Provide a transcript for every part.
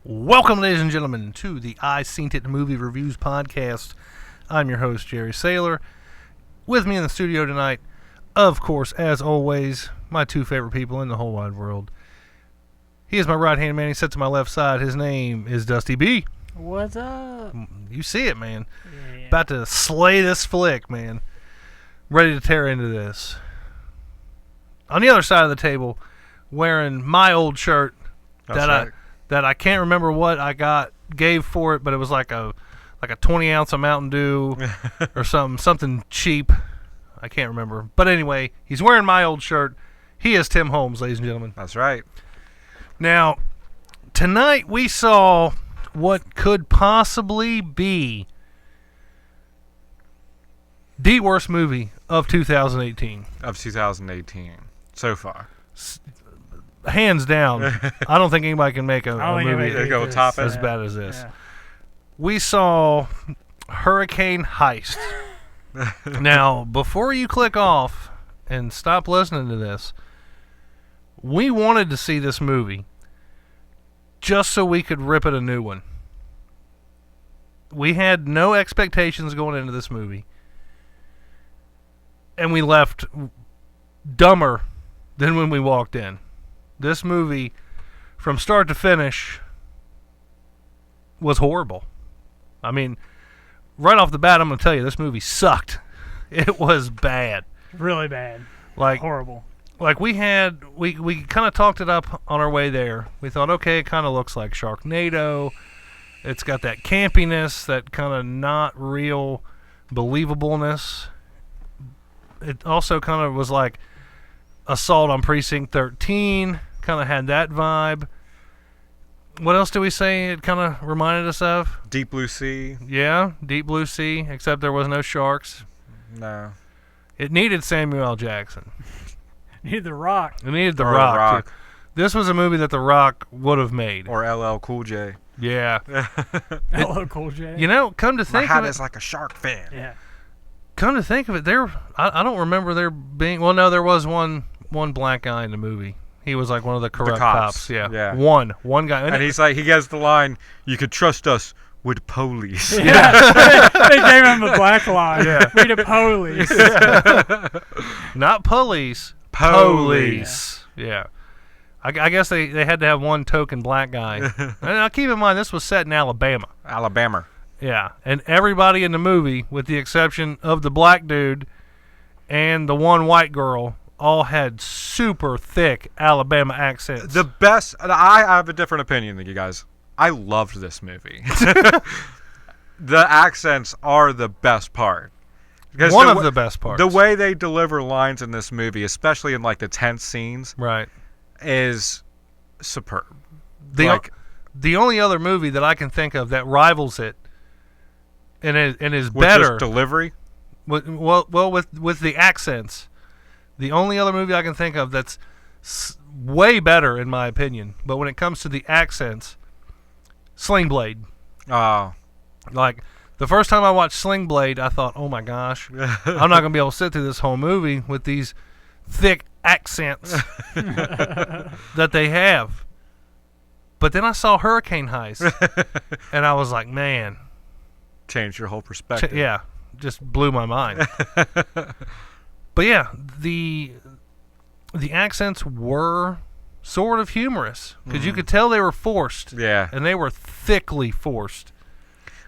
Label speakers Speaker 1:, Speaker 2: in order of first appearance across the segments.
Speaker 1: Welcome, ladies and gentlemen, to the I Seen It Movie Reviews podcast. I'm your host, Jerry Saylor. With me in the studio tonight, of course, as always, my two favorite people in the whole wide world. He is my right-hand man. He sits to my left side. His name is Dusty B.
Speaker 2: What's up?
Speaker 1: You see it, man.
Speaker 2: Yeah.
Speaker 1: About to slay this flick, man. Ready to tear into this. On the other side of the table, wearing my old shirt that I can't remember what I gave for it, but it was like a 20 ounce of Mountain Dew or something cheap. I can't remember. But anyway, he's wearing my old shirt. He is Tim Holmes, ladies and gentlemen.
Speaker 3: That's right.
Speaker 1: Now, tonight we saw what could possibly be the worst movie of 2018.
Speaker 3: Of 2018 so far.
Speaker 1: Hands down, I don't think anybody can make a movie
Speaker 3: as
Speaker 1: bad as this.
Speaker 2: Yeah.
Speaker 1: We saw Hurricane Heist. Now, before you click off and stop listening to this, we wanted to see this movie just so we could rip it a new one. We had no expectations going into this movie, and we left dumber than when we walked in. This movie, from start to finish, was horrible. I mean, right off the bat, I'm going to tell you, this movie sucked. It was bad.
Speaker 2: Really bad.
Speaker 1: Like
Speaker 2: Horrible.
Speaker 1: Like we kind of talked it up on our way there. We thought, okay, it kind of looks like Sharknado. It's got that campiness, that kind of not real believableness. It also kind of was like Assault on Precinct 13. Kind of had that vibe. What else do we say it kind of reminded us of?
Speaker 3: Deep Blue Sea.
Speaker 1: Yeah, Deep Blue Sea, except there was no sharks.
Speaker 3: No.
Speaker 1: It needed Samuel L. Jackson.
Speaker 2: Needed The Rock.
Speaker 1: It needed The Rock. Too. This was a movie that The Rock would have made.
Speaker 3: Or LL Cool J.
Speaker 1: Yeah.
Speaker 2: LL Cool J.
Speaker 1: You know, come to think
Speaker 3: My hat
Speaker 1: of it,
Speaker 3: is like a shark fin.
Speaker 2: Yeah.
Speaker 1: come to think of it, I don't remember there being. Well, no, there was one black guy in the movie. He was like one of the corrupt cops. Yeah. One guy.
Speaker 3: And he's like, he gets the line, "You could trust us with police."
Speaker 2: Yeah. They gave him the black line.
Speaker 1: Yeah.
Speaker 2: We the police.
Speaker 1: Not police. Police. Yeah. I guess they had to have one token black guy. And now keep in mind, this was set in Alabama.
Speaker 3: Alabama.
Speaker 1: Yeah. And everybody in the movie, with the exception of the black dude and the one white girl, all had super thick Alabama accents.
Speaker 3: The best, I have a different opinion than you guys. I loved this movie. The accents are the best part.
Speaker 1: One of the best parts.
Speaker 3: The way they deliver lines in this movie, especially in like the tense scenes,
Speaker 1: right,
Speaker 3: is superb.
Speaker 1: The only other movie that I can think of that rivals it and is
Speaker 3: with
Speaker 1: better
Speaker 3: just delivery.
Speaker 1: With the accents. The only other movie I can think of that's way better, in my opinion, but when it comes to the accents, Sling Blade.
Speaker 3: Oh.
Speaker 1: Like, the first time I watched Sling Blade, I thought, oh my gosh, I'm not going to be able to sit through this whole movie with these thick accents that they have. But then I saw Hurricane Heist, and I was like, man.
Speaker 3: Changed your whole perspective.
Speaker 1: Yeah, just blew my mind. But yeah, the accents were sort of humorous because you could tell they were forced.
Speaker 3: Yeah.
Speaker 1: And they were thickly forced.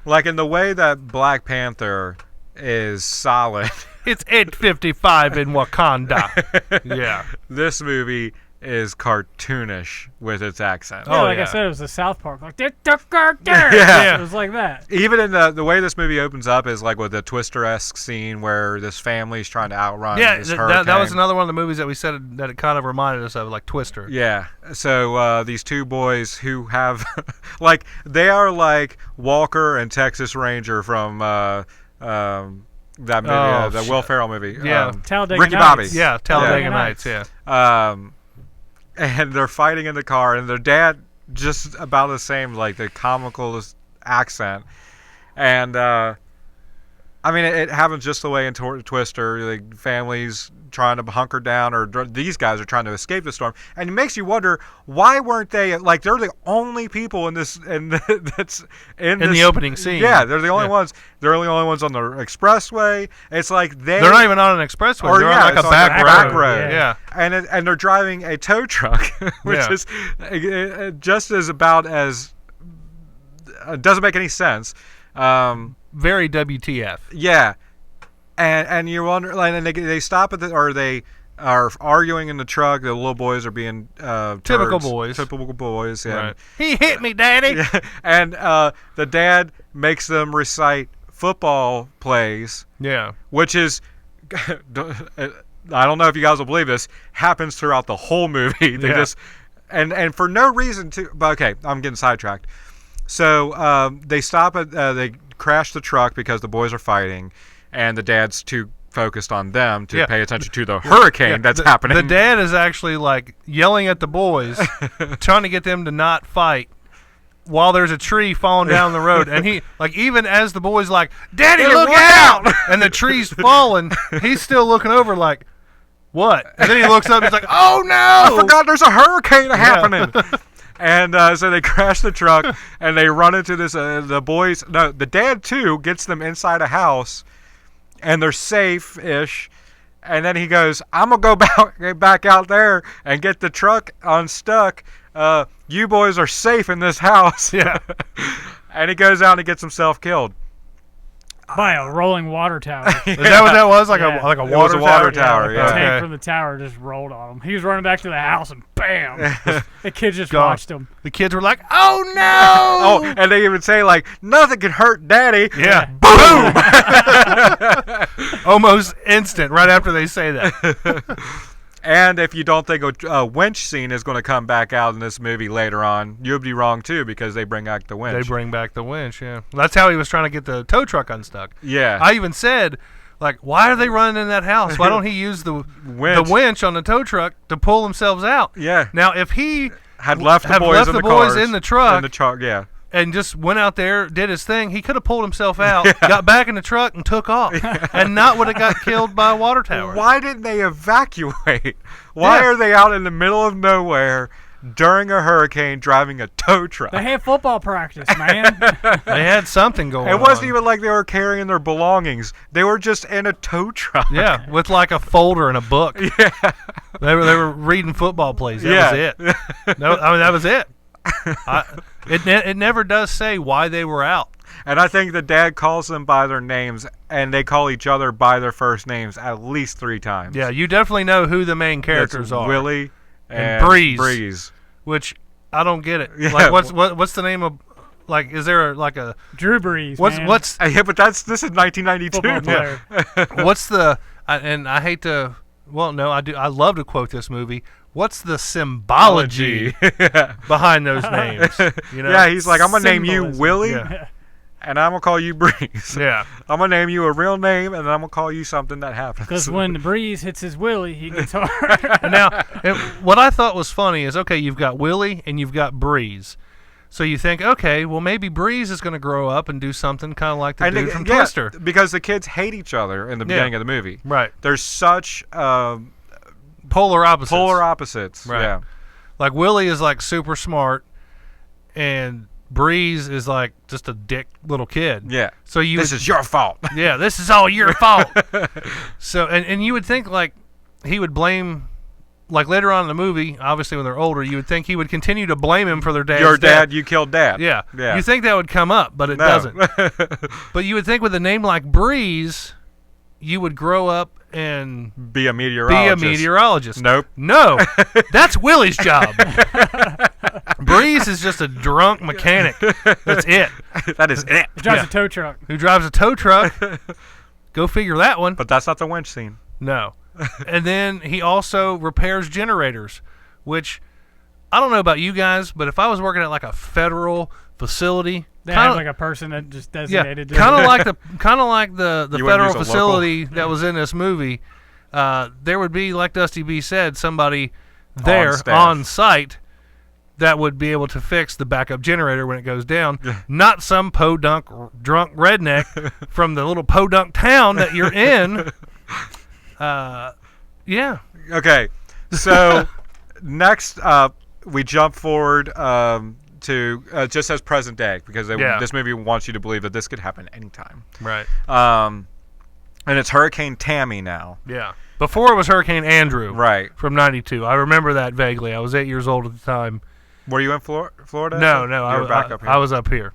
Speaker 3: Like in the way that Black Panther is solid.
Speaker 1: It's 8:55 in Wakanda. Yeah.
Speaker 3: This movie is cartoonish with its accent.
Speaker 2: Yeah, I said, it was the South Park. Like, yeah. It was like that.
Speaker 3: Even in the way this movie opens up is like with the Twister-esque scene where this family's trying to outrun this hurricane.
Speaker 1: That was another one of the movies that we said that it kind of reminded us of, like Twister.
Speaker 3: Yeah. So these two boys who have, like, they are like Walker and Texas Ranger from that movie, the Will Ferrell movie.
Speaker 1: Yeah.
Speaker 2: Talladega
Speaker 3: Ricky
Speaker 2: Nights.
Speaker 3: Bobby.
Speaker 1: Yeah, Talladega Nights, yeah.
Speaker 3: And they're fighting in the car, and their dad just about the same, like the comical accent. And I mean, it happens just the way in Twister. The families trying to hunker down, or these guys are trying to escape the storm, and it makes you wonder, why weren't they, like, they're the only people in this, that's in
Speaker 1: the opening scene.
Speaker 3: Yeah, they're the only ones. They're the only ones on the expressway. It's like they're
Speaker 1: not even on an expressway. They're on like a back road.
Speaker 3: Yeah. And they're driving a tow truck, which is just as about as doesn't make any sense.
Speaker 1: Very WTF.
Speaker 3: Yeah, and you wonder, like, and they stop at or they are arguing in the truck. The little boys are being
Speaker 1: typical
Speaker 3: boys. Yeah.
Speaker 1: Right. He hit me, Daddy.
Speaker 3: Yeah. And the dad makes them recite football plays. Yeah, which is, I don't know if you guys will believe this, happens throughout the whole movie. They just and for no reason to. But okay, I'm getting sidetracked. So they stop at they crash the truck because the boys are fighting, and the dad's too focused on them to pay attention to the hurricane that's happening.
Speaker 1: The dad is actually like yelling at the boys, trying to get them to not fight, while there's a tree falling down the road, and he, like, even as the boys like, "Daddy, look out!" and the tree's falling, he's still looking over like, "What?" And then he looks up, and he's like, "Oh no!
Speaker 3: I forgot there's a hurricane happening." And so they crash the truck, and they run into this. The dad too gets them inside a house, and they're safe-ish. And then he goes, "I'm gonna go back out there and get the truck unstuck. You boys are safe in this house."
Speaker 1: Yeah.
Speaker 3: And he goes out and gets himself killed
Speaker 2: by a rolling water tower.
Speaker 1: Is that what that was? Like a water tower.
Speaker 2: Yeah. The tank from the tower just rolled on him. He was running back to the house, and bam! The kids just watched him.
Speaker 1: The kids were like, "Oh no!"
Speaker 3: Oh, and they even say, like, "Nothing can hurt Daddy."
Speaker 1: Yeah. Boom! Almost instant right after they say that.
Speaker 3: And if you don't think a winch scene is going to come back out in this movie later on, you'll be wrong too, because they bring back the winch.
Speaker 1: They bring back the winch, yeah. That's how he was trying to get the tow truck unstuck.
Speaker 3: Yeah.
Speaker 1: I even said, like, why are they running in that house? Why don't he use the winch on the tow truck to pull themselves out?
Speaker 3: Yeah.
Speaker 1: Now, if he
Speaker 3: had left the boys
Speaker 1: in the truck,
Speaker 3: yeah,
Speaker 1: and just went out there, did his thing, he could have pulled himself out, got back in the truck, and took off, and not would have got killed by a water tower.
Speaker 3: Why didn't they evacuate? Why are they out in the middle of nowhere during a hurricane driving a tow truck?
Speaker 2: They had football practice, man.
Speaker 1: They had something going on.
Speaker 3: It wasn't even like they were carrying their belongings. They were just in a tow truck.
Speaker 1: Yeah, with like a folder and a book.
Speaker 3: Yeah.
Speaker 1: They were reading football plays. That was it. No, I mean, that was it. It never does say why they were out.
Speaker 3: And I think the dad calls them by their names, and they call each other by their first names at least 3 times.
Speaker 1: Yeah, you definitely know who the main characters are.
Speaker 3: Willie and
Speaker 1: Breeze. Which I don't get it. Yeah. Like, what's the name of? Like, is there a
Speaker 2: Drew Brees?
Speaker 1: What's?
Speaker 3: Yeah, but this is 1992.
Speaker 1: Yeah. What's the? And I hate to. Well, no, I do. I love to quote this movie. What's the symbology behind those names? You know?
Speaker 3: Yeah, he's like, I'm gonna name you Willie, and I'm gonna call you Breeze.
Speaker 1: Yeah,
Speaker 3: I'm gonna name you a real name, and then I'm gonna call you something that happens.
Speaker 2: Because when the Breeze hits his Willie, he gets hard.
Speaker 1: And now, what I thought was funny is, okay, you've got Willie and you've got Breeze. So you think, okay, well, maybe Breeze is going to grow up and do something kind of like the dude from Twister.
Speaker 3: Because the kids hate each other in the beginning of the movie.
Speaker 1: Right.
Speaker 3: There's such
Speaker 1: polar
Speaker 3: opposites.
Speaker 1: Right.
Speaker 3: Yeah.
Speaker 1: Like, Willie is like super smart, and Breeze is like just a dick little kid.
Speaker 3: Yeah.
Speaker 1: So
Speaker 3: this is your fault.
Speaker 1: Yeah, this is all your fault. So and you would think, like, he would blame, like, later on in the movie, obviously when they're older, you would think he would continue to blame him for their dad's
Speaker 3: Your dad, you killed Dad.
Speaker 1: Yeah. You think that would come up, but it doesn't. But you would think with a name like Breeze, you would grow up and
Speaker 3: be a meteorologist.
Speaker 1: Nope. No. That's Willie's job. Breeze is just a drunk mechanic. That's it.
Speaker 3: That is it.
Speaker 2: Who drives a tow truck.
Speaker 1: Who drives a tow truck. Go figure that one.
Speaker 3: But that's not the winch scene.
Speaker 1: No. And then he also repairs generators, which I don't know about you guys, but if I was working at like a federal facility,
Speaker 2: they have like a person that just designated.
Speaker 1: Yeah, kind of like the federal facility that was in this movie. There would be, like Dusty B said, somebody there on site that would be able to fix the backup generator when it goes down, not some podunk drunk redneck from the little podunk town that you're in. Yeah.
Speaker 3: Okay, so next up, we jump forward to just as present day because this movie wants you to believe that this could happen anytime.
Speaker 1: Right.
Speaker 3: And it's Hurricane Tammy now.
Speaker 1: Yeah. Before it was Hurricane Andrew.
Speaker 3: Right.
Speaker 1: From 92. I remember that vaguely. I was 8 years old at the time.
Speaker 3: Were you in Florida?
Speaker 1: No.
Speaker 3: You were back up here.
Speaker 1: I was up here.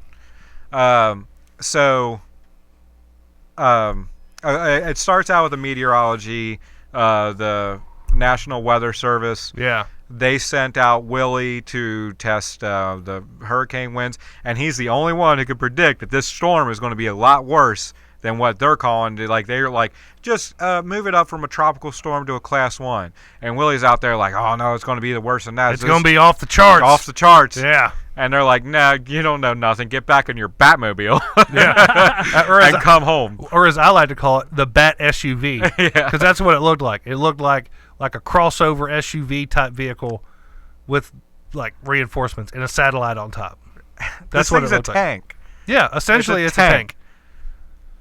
Speaker 3: It starts out with the meteorology, the National Weather Service.
Speaker 1: Yeah.
Speaker 3: They sent out Willie to test the hurricane winds, and he's the only one who could predict that this storm is going to be a lot worse than what they're calling. They're like, just move it up from a tropical storm to a class 1. And Willie's out there like, oh no, it's going to be the worse than that.
Speaker 1: It's going to be off the charts.
Speaker 3: Off the charts.
Speaker 1: Yeah.
Speaker 3: And they're like, no, you don't know nothing. Get back in your Batmobile.
Speaker 1: Yeah.
Speaker 3: and come home.
Speaker 1: Or as I like to call it, the Bat SUV.
Speaker 3: Yeah.
Speaker 1: Because that's what it looked like. It looked like a crossover SUV type vehicle with like reinforcements and a satellite on top. That's what it looked like.
Speaker 3: Tank.
Speaker 1: Yeah, essentially it's a tank.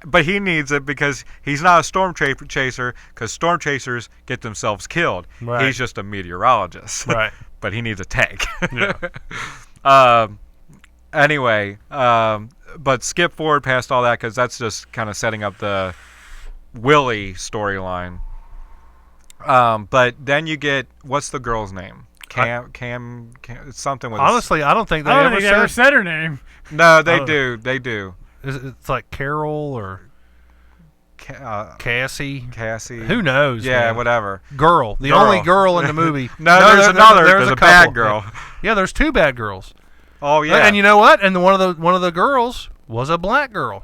Speaker 3: But he needs it because he's not a storm chaser, because storm chasers get themselves killed.
Speaker 1: Right.
Speaker 3: He's just a meteorologist.
Speaker 1: Right.
Speaker 3: But he needs a tank.
Speaker 1: Yeah.
Speaker 3: Anyway, but skip forward past all that because that's just kind of setting up the Willie storyline. But then you get, what's the girl's name? Cam it's something with.
Speaker 1: Honestly, I don't think they
Speaker 2: ever said her name.
Speaker 3: No, they do. They do.
Speaker 1: It's like Carol or Cassie.
Speaker 3: Who
Speaker 1: knows?
Speaker 3: Yeah,
Speaker 1: man.
Speaker 3: Whatever.
Speaker 1: Girl. The only girl in the movie.
Speaker 3: No, there's another. There's a bad girl.
Speaker 1: Yeah, there's 2 bad girls.
Speaker 3: Oh yeah.
Speaker 1: And you know what? And one of the girls was a black girl.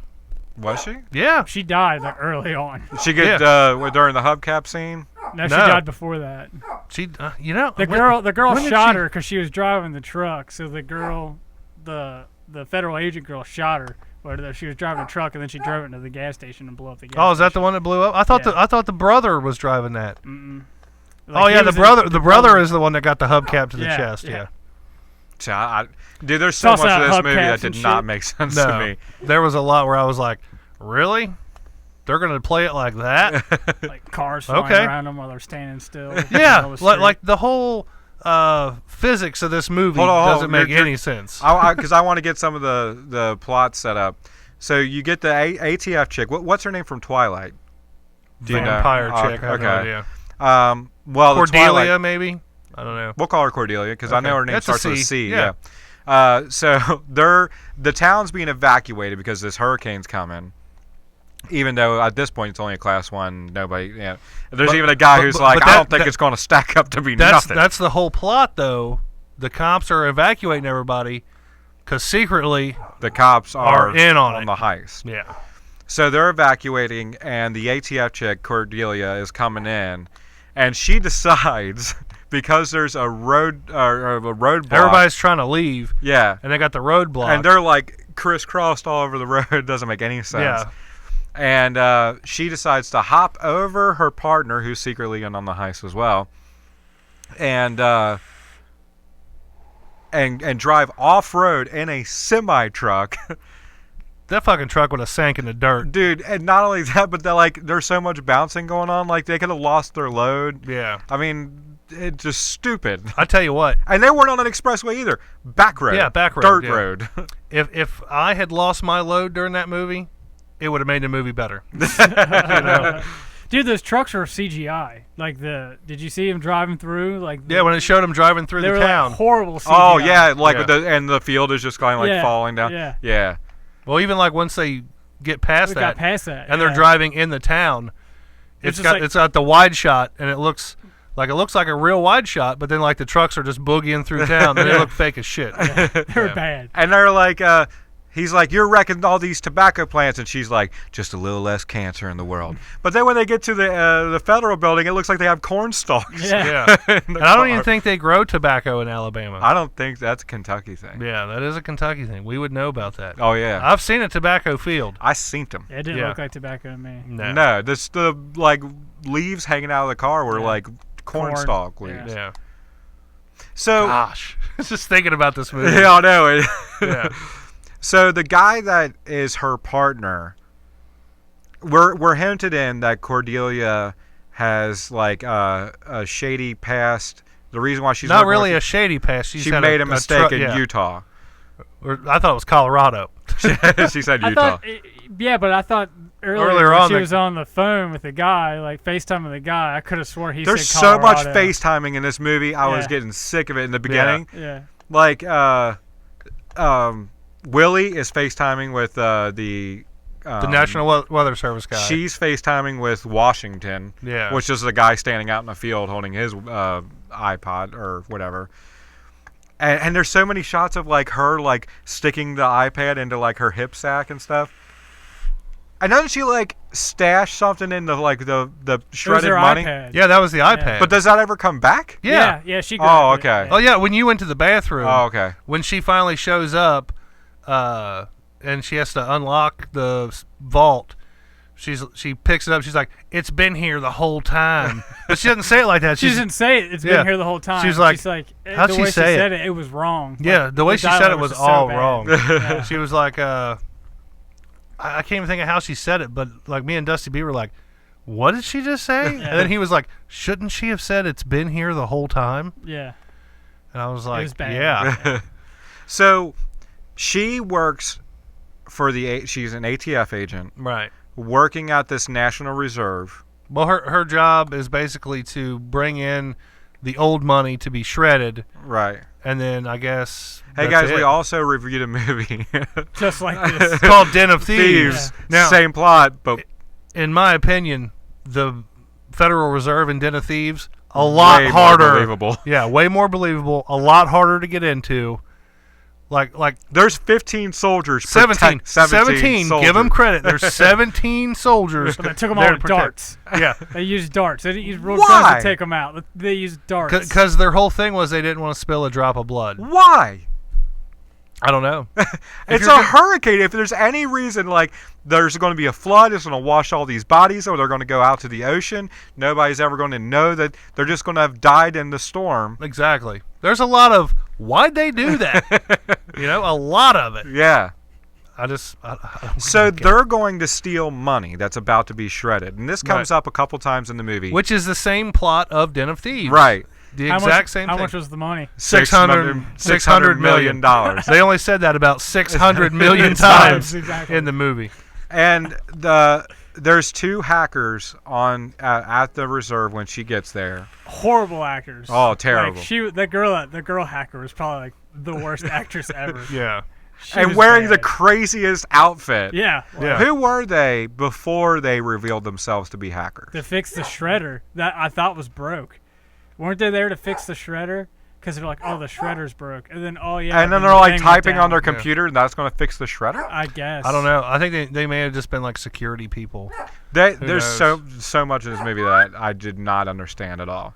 Speaker 3: Was she?
Speaker 1: Yeah.
Speaker 2: She died early on.
Speaker 3: She get during the hubcap scene.
Speaker 2: No, she died before that.
Speaker 1: She,
Speaker 2: the girl shot her because she was driving the truck. So the girl, the federal agent girl, shot her. Where she was driving a truck and then she drove it into the gas station and blew up the gas.
Speaker 1: Oh, is that the one that blew up? I thought the brother was driving that.
Speaker 2: Mm-mm.
Speaker 1: The brother is the one that got the hubcap to the chest. Yeah.
Speaker 3: Dude, there's so much of this movie that did not make sense to me.
Speaker 1: There was a lot where I was like, really? They're going to play it like that?
Speaker 2: Like cars flying around them while they're standing still.
Speaker 1: Yeah, like the whole physics of this movie doesn't make any sense.
Speaker 3: Because I want to get some of the plot set up. So you get the ATF chick. What's her name from Twilight?
Speaker 1: Do you know? Vampire chick. I have no idea.
Speaker 3: Well,
Speaker 1: Cordelia, maybe? I don't know.
Speaker 3: We'll call her Cordelia because I know her name starts with a C.
Speaker 1: Yeah.
Speaker 3: So the town's being evacuated because this hurricane's coming. Even though at this point it's only a class 1, nobody. Yeah. There's even a guy who's like, I don't think it's going to stack up to be nothing.
Speaker 1: That's the whole plot, though. The cops are evacuating everybody because secretly
Speaker 3: the cops are
Speaker 1: in on
Speaker 3: the heist.
Speaker 1: Yeah.
Speaker 3: So they're evacuating, and the ATF chick Cordelia is coming in, and she decides. Because there's a roadblock.
Speaker 1: Everybody's trying to leave.
Speaker 3: Yeah.
Speaker 1: And they got the roadblock.
Speaker 3: And they're like crisscrossed all over the road. It doesn't make any sense.
Speaker 1: Yeah.
Speaker 3: And she decides to hop over her partner, who's secretly in on the heist as well, and drive off-road in a semi-truck.
Speaker 1: That fucking truck would have sank in the dirt.
Speaker 3: Dude, and not only that, but there's so much bouncing going on. Like, they could have lost their load.
Speaker 1: Yeah.
Speaker 3: I mean... It's just stupid.
Speaker 1: I tell you what.
Speaker 3: And they weren't on an expressway either. Back road.
Speaker 1: Yeah, back road.
Speaker 3: Dirt
Speaker 1: yeah.
Speaker 3: road.
Speaker 1: If I had lost my load during that movie, it would have made the movie better.
Speaker 2: Dude, those trucks are CGI. Did you see him driving through?
Speaker 1: When it showed him driving through the town.
Speaker 2: Like horrible CGI.
Speaker 3: Oh yeah, and the field is just going falling down. Yeah.
Speaker 1: Well, even once they get past that, and they're driving in the town, it's got the wide shot, and it looks like a real wide shot, but then the trucks are just boogieing through town, and they look fake as shit.
Speaker 2: They're bad.
Speaker 3: And they're like, he's like, you're wrecking all these tobacco plants, and she's like, just a little less cancer in the world. But then when they get to the federal building, it looks like they have corn stalks.
Speaker 1: Yeah. And I don't even think they grow tobacco in Alabama.
Speaker 3: I don't think that's a Kentucky thing.
Speaker 1: Yeah, that is a Kentucky thing. We would know about that.
Speaker 3: Oh yeah,
Speaker 1: I've seen a tobacco field.
Speaker 3: I seen them.
Speaker 2: It didn't look like tobacco to me.
Speaker 3: No, the leaves hanging out of the car were like corn stalk leaves.
Speaker 1: Yeah.
Speaker 3: So,
Speaker 1: gosh, just thinking about this movie.
Speaker 3: Yeah, I know it.
Speaker 1: Yeah.
Speaker 3: So the guy that is her partner, we're hinted in that Cordelia has like a shady past. The reason why she's
Speaker 1: not really a shady past.
Speaker 3: She made a mistake in Utah.
Speaker 1: I thought it was Colorado.
Speaker 3: She said Utah.
Speaker 2: But I thought earlier when she was on the phone with the guy, like FaceTime with the guy, I could have swore he
Speaker 3: There's
Speaker 2: said Colorado.
Speaker 3: so much FaceTiming in this movie. I was getting sick of it in the beginning.
Speaker 2: Yeah.
Speaker 3: Like, Willie is FaceTiming with the
Speaker 1: National Weather Service guy.
Speaker 3: She's FaceTiming with Washington, which is the guy standing out in the field holding his iPod or whatever. And there's so many shots of like her like sticking the iPad into like her hip sack and stuff. And doesn't she like stash something into like the shredded money?
Speaker 2: iPad.
Speaker 1: Yeah, that was the iPad.
Speaker 3: But does that ever come back?
Speaker 2: Yeah. She grabbed
Speaker 3: okay.
Speaker 2: it.
Speaker 1: Oh yeah, when you went to the bathroom.
Speaker 3: Oh okay.
Speaker 1: When she finally shows up, and she has to unlock the vault. She picks it up. She's like, "It's been here the whole time," but she doesn't say it like that.
Speaker 2: She doesn't say it. It's been here the whole time.
Speaker 1: She's like,
Speaker 2: how'd
Speaker 1: she
Speaker 2: the way
Speaker 1: say
Speaker 2: she said it? It was wrong.
Speaker 1: Yeah,
Speaker 2: like,
Speaker 1: the way she said it was all
Speaker 2: so
Speaker 1: wrong.
Speaker 2: Yeah.
Speaker 1: She was like, I can't even think of how she said it, but like me and Dusty B were like, "What did she just say?" And then he was like, "Shouldn't she have said it's been here the whole time?"
Speaker 2: Yeah.
Speaker 1: And I was like,
Speaker 2: it was bad.
Speaker 1: "Yeah."
Speaker 3: So, she works for she's an ATF agent.
Speaker 1: Right.
Speaker 3: Working at this National Reserve.
Speaker 1: Well, her job is basically to bring in the old money to be shredded.
Speaker 3: Right.
Speaker 1: And then I guess.
Speaker 3: Hey guys, we also reviewed a movie
Speaker 2: just like this.
Speaker 1: It's called Den of Thieves.
Speaker 3: Yeah. Now, same plot, but
Speaker 1: in my opinion, the Federal Reserve and Den of Thieves a lot harder.
Speaker 3: More believable.
Speaker 1: Yeah, way more believable. A lot harder to get into. Like
Speaker 3: there's 15 soldiers.
Speaker 1: 17
Speaker 3: soldiers.
Speaker 1: Give them credit. There's 17 soldiers.
Speaker 2: But they took them all with darts.
Speaker 1: Yeah.
Speaker 2: They used darts. They didn't use real guns to take them out. They used darts.
Speaker 1: Because their whole thing was they didn't want to spill a drop of blood.
Speaker 3: Why?
Speaker 1: I don't know.
Speaker 3: It's a hurricane. If there's any reason, like, there's going to be a flood, it's going to wash all these bodies, or they're going to go out to the ocean, nobody's ever going to know that they're just going to have died in the storm.
Speaker 1: Exactly. There's a lot of, why'd they do that? A lot of it.
Speaker 3: Yeah.
Speaker 1: I don't
Speaker 3: so they're going to steal money that's about to be shredded. And this comes up a couple times in the movie.
Speaker 1: Which is the same plot of Den of Thieves.
Speaker 3: Right.
Speaker 1: The exact same thing.
Speaker 2: How much was the money?
Speaker 3: $600 million.
Speaker 1: They only said that about 600 million times in the movie.
Speaker 3: And there's two hackers on at the reserve when she gets there.
Speaker 2: Horrible actors.
Speaker 3: Oh, terrible.
Speaker 2: Like the girl hacker was probably like the worst actress ever.
Speaker 1: Yeah.
Speaker 3: And wearing the craziest outfit.
Speaker 2: Yeah.
Speaker 3: Who were they before they revealed themselves to be hackers?
Speaker 2: To fix the shredder that I thought was broke. Weren't they there to fix the shredder? Because they're like, oh, the shredder's broke. And then, and
Speaker 3: then they're like typing on their computer and that's going to fix the shredder?
Speaker 2: I guess.
Speaker 1: I don't know. I think they may have just been like security people.
Speaker 3: There's so much in this movie that I did not understand at all.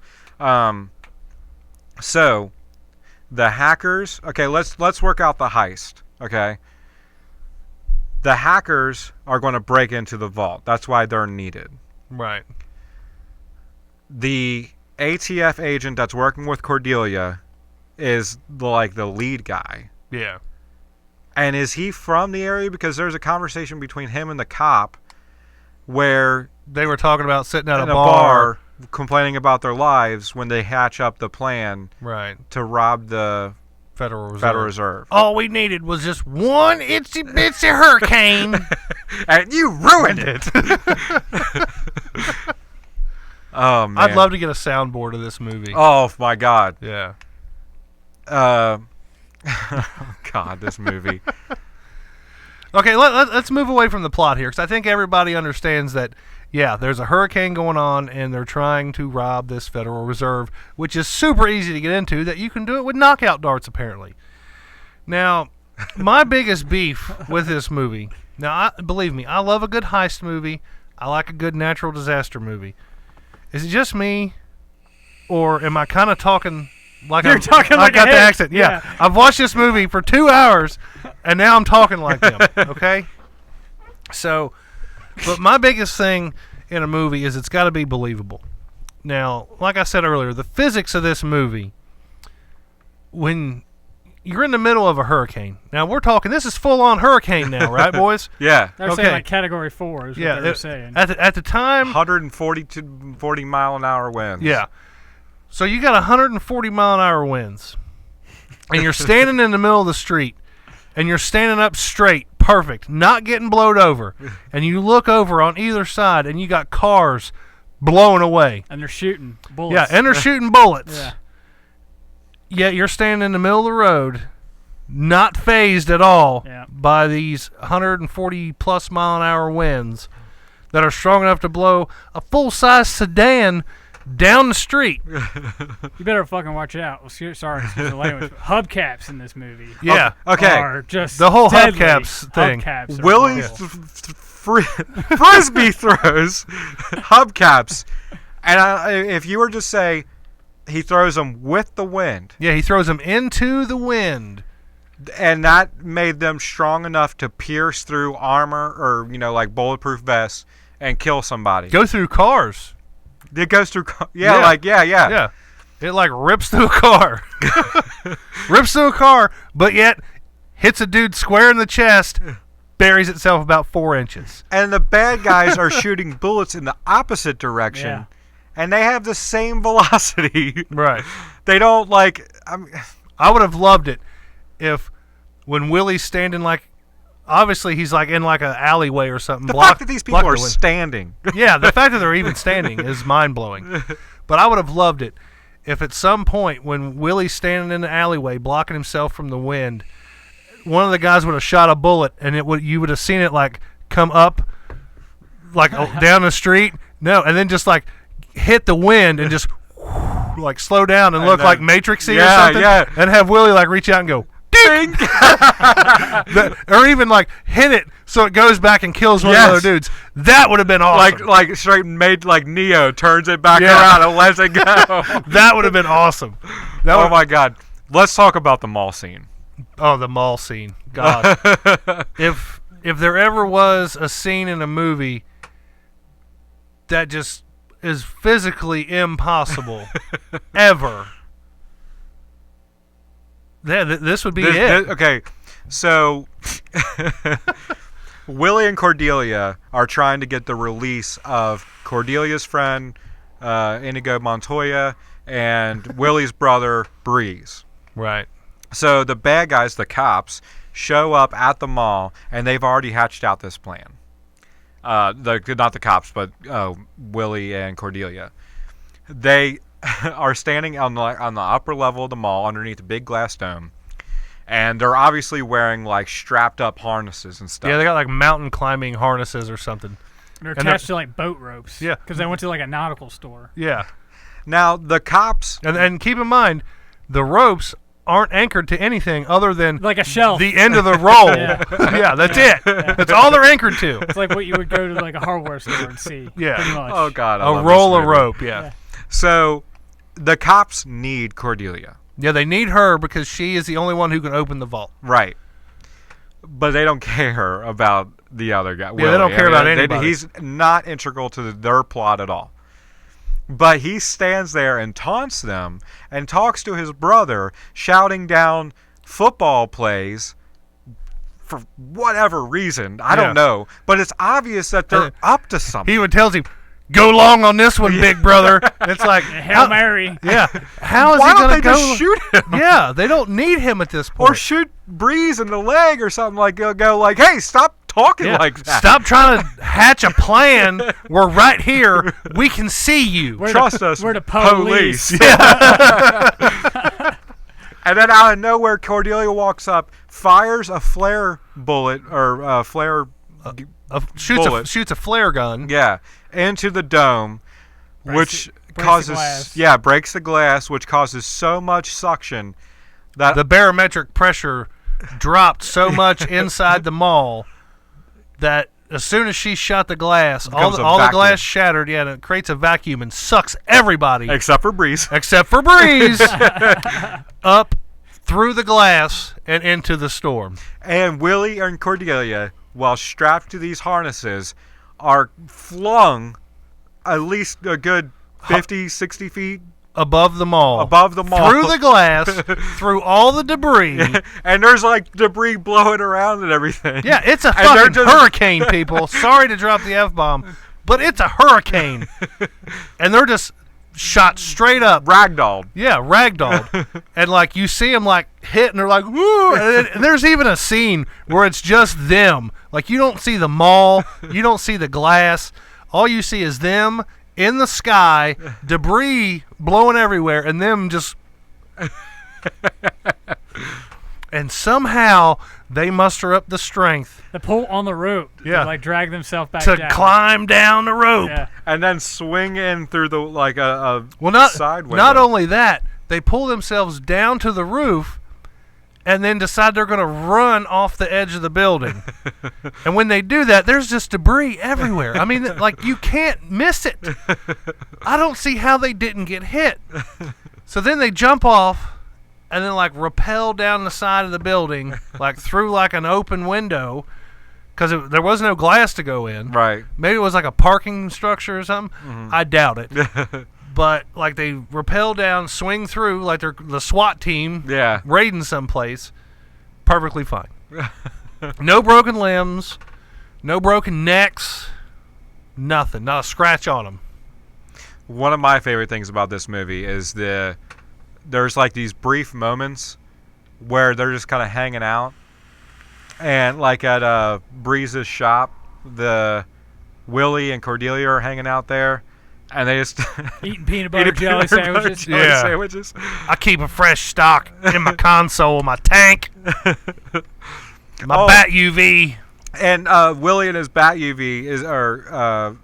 Speaker 3: So, the hackers... Okay, let's work out the heist, okay? The hackers are going to break into the vault. That's why they're needed.
Speaker 1: Right.
Speaker 3: The ATF agent that's working with Cordelia is like the lead guy.
Speaker 1: Yeah.
Speaker 3: And is he from the area? Because there's a conversation between him and the cop where
Speaker 1: they were talking about sitting at
Speaker 3: a
Speaker 1: bar
Speaker 3: complaining about their lives when they hatch up the plan to rob the
Speaker 1: Federal
Speaker 3: Reserve.
Speaker 1: All we needed was just one itsy bitsy hurricane.
Speaker 3: And you ruined it. Oh, man.
Speaker 1: I'd love to get a soundboard of this movie.
Speaker 3: Oh, my God.
Speaker 1: Yeah.
Speaker 3: God, this movie.
Speaker 1: Okay, let's move away from the plot here, because I think everybody understands that, yeah, there's a hurricane going on, and they're trying to rob this Federal Reserve, which is super easy to get into, that you can do it with knockout darts, apparently. Now, my biggest beef with this movie, believe me, I love a good heist movie. I like a good natural disaster movie. Is it just me, or am I kind of talking like
Speaker 2: I got
Speaker 1: the accent? Yeah. I've watched this movie for 2 hours, and now I'm talking like them, okay? So, but my biggest thing in a movie is it's got to be believable. Now, like I said earlier, the physics of this movie when you're in the middle of a hurricane. Now we're talking. This is full on hurricane now, right, boys?
Speaker 3: Yeah.
Speaker 2: They're saying like Category 4 is what they were saying.
Speaker 1: At the time,
Speaker 3: 140 to 40 mile an hour winds.
Speaker 1: Yeah. So you got 140 mile an hour winds, and you're standing in the middle of the street, and you're standing up straight, perfect, not getting blowed over, and you look over on either side, and you got cars blowing away.
Speaker 2: And they're shooting bullets.
Speaker 1: Yeah, and they're shooting bullets.
Speaker 2: Yeah.
Speaker 1: Yet you're standing in the middle of the road, not phased at all by these 140 plus mile an hour winds that are strong enough to blow a full-size sedan down the street.
Speaker 2: You better fucking watch out. Sorry, excuse the language. Hubcaps in this movie.
Speaker 1: Yeah.
Speaker 3: Okay.
Speaker 2: Are just
Speaker 1: the whole
Speaker 2: deadly.
Speaker 1: hubcaps thing.
Speaker 2: Hubcaps
Speaker 3: Willie's frisbee throws hubcaps, and if you were to say he throws them with the wind.
Speaker 1: Yeah, he throws them into the wind.
Speaker 3: And that made them strong enough to pierce through armor or, like bulletproof vests and kill somebody.
Speaker 1: Go through cars.
Speaker 3: It goes through Yeah.
Speaker 1: Yeah. It like rips through a car. Rips through a car, but yet hits a dude square in the chest, buries itself about 4 inches.
Speaker 3: And the bad guys are shooting bullets in the opposite direction.
Speaker 2: Yeah.
Speaker 3: And they have the same velocity.
Speaker 1: Right.
Speaker 3: They don't
Speaker 1: I would have loved it if when Willie's standing obviously he's in an alleyway or something.
Speaker 3: The fact that these people are standing.
Speaker 1: Yeah, the fact that they're even standing is mind-blowing. But I would have loved it if at some point when Willie's standing in the alleyway blocking himself from the wind, one of the guys would have shot a bullet and you would have seen it come up down the street. No, and then just hit the wind and just slow down and look like Matrixy or something. Yeah. And have Willie reach out and go ding, or even hit it so it goes back and kills one of the other dudes. That would have been awesome.
Speaker 3: Like straight made like Neo turns it back around and lets it go.
Speaker 1: That would have been awesome.
Speaker 3: Oh my God! Let's talk about the mall scene.
Speaker 1: Oh, the mall scene. God, if there ever was a scene in a movie that just is physically impossible ever, this would be it.
Speaker 3: Okay, so Willie and Cordelia are trying to get the release of Cordelia's friend Inigo Montoya and Willie's brother Breeze.
Speaker 1: Right.
Speaker 3: So the bad guys, the cops, show up at the mall and they've already hatched out this plan. Not the cops, but Willie and Cordelia. They are standing on the upper level of the mall underneath a big glass dome, and they're obviously wearing strapped up harnesses and stuff.
Speaker 1: Yeah, they got mountain climbing harnesses or something.
Speaker 2: They're attached to boat ropes.
Speaker 1: Yeah,
Speaker 2: because they went to a nautical store.
Speaker 1: Yeah.
Speaker 3: Now the cops
Speaker 1: and keep in mind, the ropes aren't anchored to anything other than
Speaker 2: a shelf.
Speaker 1: The end of the roll. Yeah, that's it. Yeah. That's all they're anchored to.
Speaker 2: It's like what you would go to a hardware store and see.
Speaker 1: Yeah.
Speaker 2: Pretty much.
Speaker 3: Oh God.
Speaker 1: A roll of rope. Yeah.
Speaker 3: So the cops need Cordelia.
Speaker 1: Yeah, they need her because she is the only one who can open the vault.
Speaker 3: Right. But they don't care about the other guy.
Speaker 1: Yeah, Willie. They don't care about anybody.
Speaker 3: He's not integral to their plot at all. But he stands there and taunts them and talks to his brother, shouting down football plays for whatever reason. I don't know. But it's obvious that they're up to something.
Speaker 1: He even tells him, go long on this one, big brother. It's like,
Speaker 2: Hail Mary.
Speaker 1: Yeah. How is
Speaker 3: Why
Speaker 1: he going to
Speaker 3: go? Just shoot him?
Speaker 1: Yeah, they don't need him at this point.
Speaker 3: Or shoot Breeze in the leg or something go hey, stop talking like that.
Speaker 1: Stop trying to hatch a plan. We're right here. We can see you.
Speaker 3: Trust us.
Speaker 2: We're the police.
Speaker 1: Yeah.
Speaker 3: And then out of nowhere, Cordelia walks up, fires a flare bullet or flare
Speaker 1: shoots a flare gun.
Speaker 3: Yeah, into the dome, which
Speaker 2: breaks
Speaker 3: the glass, which causes so much suction that
Speaker 1: the barometric pressure dropped so much inside the mall that as soon as she shot the glass, all the glass shattered, and it creates a vacuum and sucks everybody.
Speaker 3: Except for Breeze.
Speaker 1: Up through the glass and into the storm.
Speaker 3: And Willie and Cordelia, while strapped to these harnesses, are flung at least a good 50, 60 feet
Speaker 1: above the mall. Through the glass, through all the debris.
Speaker 3: And there's like debris blowing around and everything.
Speaker 1: Yeah, it's a fucking hurricane, people. Sorry to drop the F-bomb, but it's a hurricane. And they're just shot straight up.
Speaker 3: Ragdolled.
Speaker 1: Yeah, ragdolled. And like you see them like hit and they're like, woo. And there's even a scene where it's just them. Like you don't see the mall. You don't see the glass. All you see is them in the sky, debris blowing everywhere, and them just... And somehow they muster up the strength
Speaker 2: to pull on the rope.
Speaker 1: Yeah.
Speaker 2: To like drag themselves back
Speaker 1: to
Speaker 2: down.
Speaker 1: climb down the rope.
Speaker 2: Yeah.
Speaker 3: And then swing in through the like side window.
Speaker 1: Not only that, they pull themselves down to the roof and then decide they're going to run off the edge of the building. And when they do that, there's just debris everywhere. I mean, like, you can't miss it. I don't see how they didn't get hit. So then they jump off and then, like, rappel down the side of the building, like, through, like, an open window, because there was no glass to go in.
Speaker 3: Right.
Speaker 1: Maybe it was, like, a parking structure or something.
Speaker 3: Mm-hmm.
Speaker 1: I doubt it. But, like, they rappel down, swing through, like they're the SWAT team raiding someplace. Perfectly fine. No broken limbs. No broken necks. Nothing. Not a scratch on them.
Speaker 3: One of my favorite things about this movie is there's, like, these brief moments where they're just kind of hanging out. And, like, at Breeze's shop, Willie and Cordelia are hanging out there. And they just
Speaker 2: eating peanut butter jelly sandwiches.
Speaker 1: I keep a fresh stock in my console, my tank, my Bat UV.
Speaker 3: And Willie and his Bat UV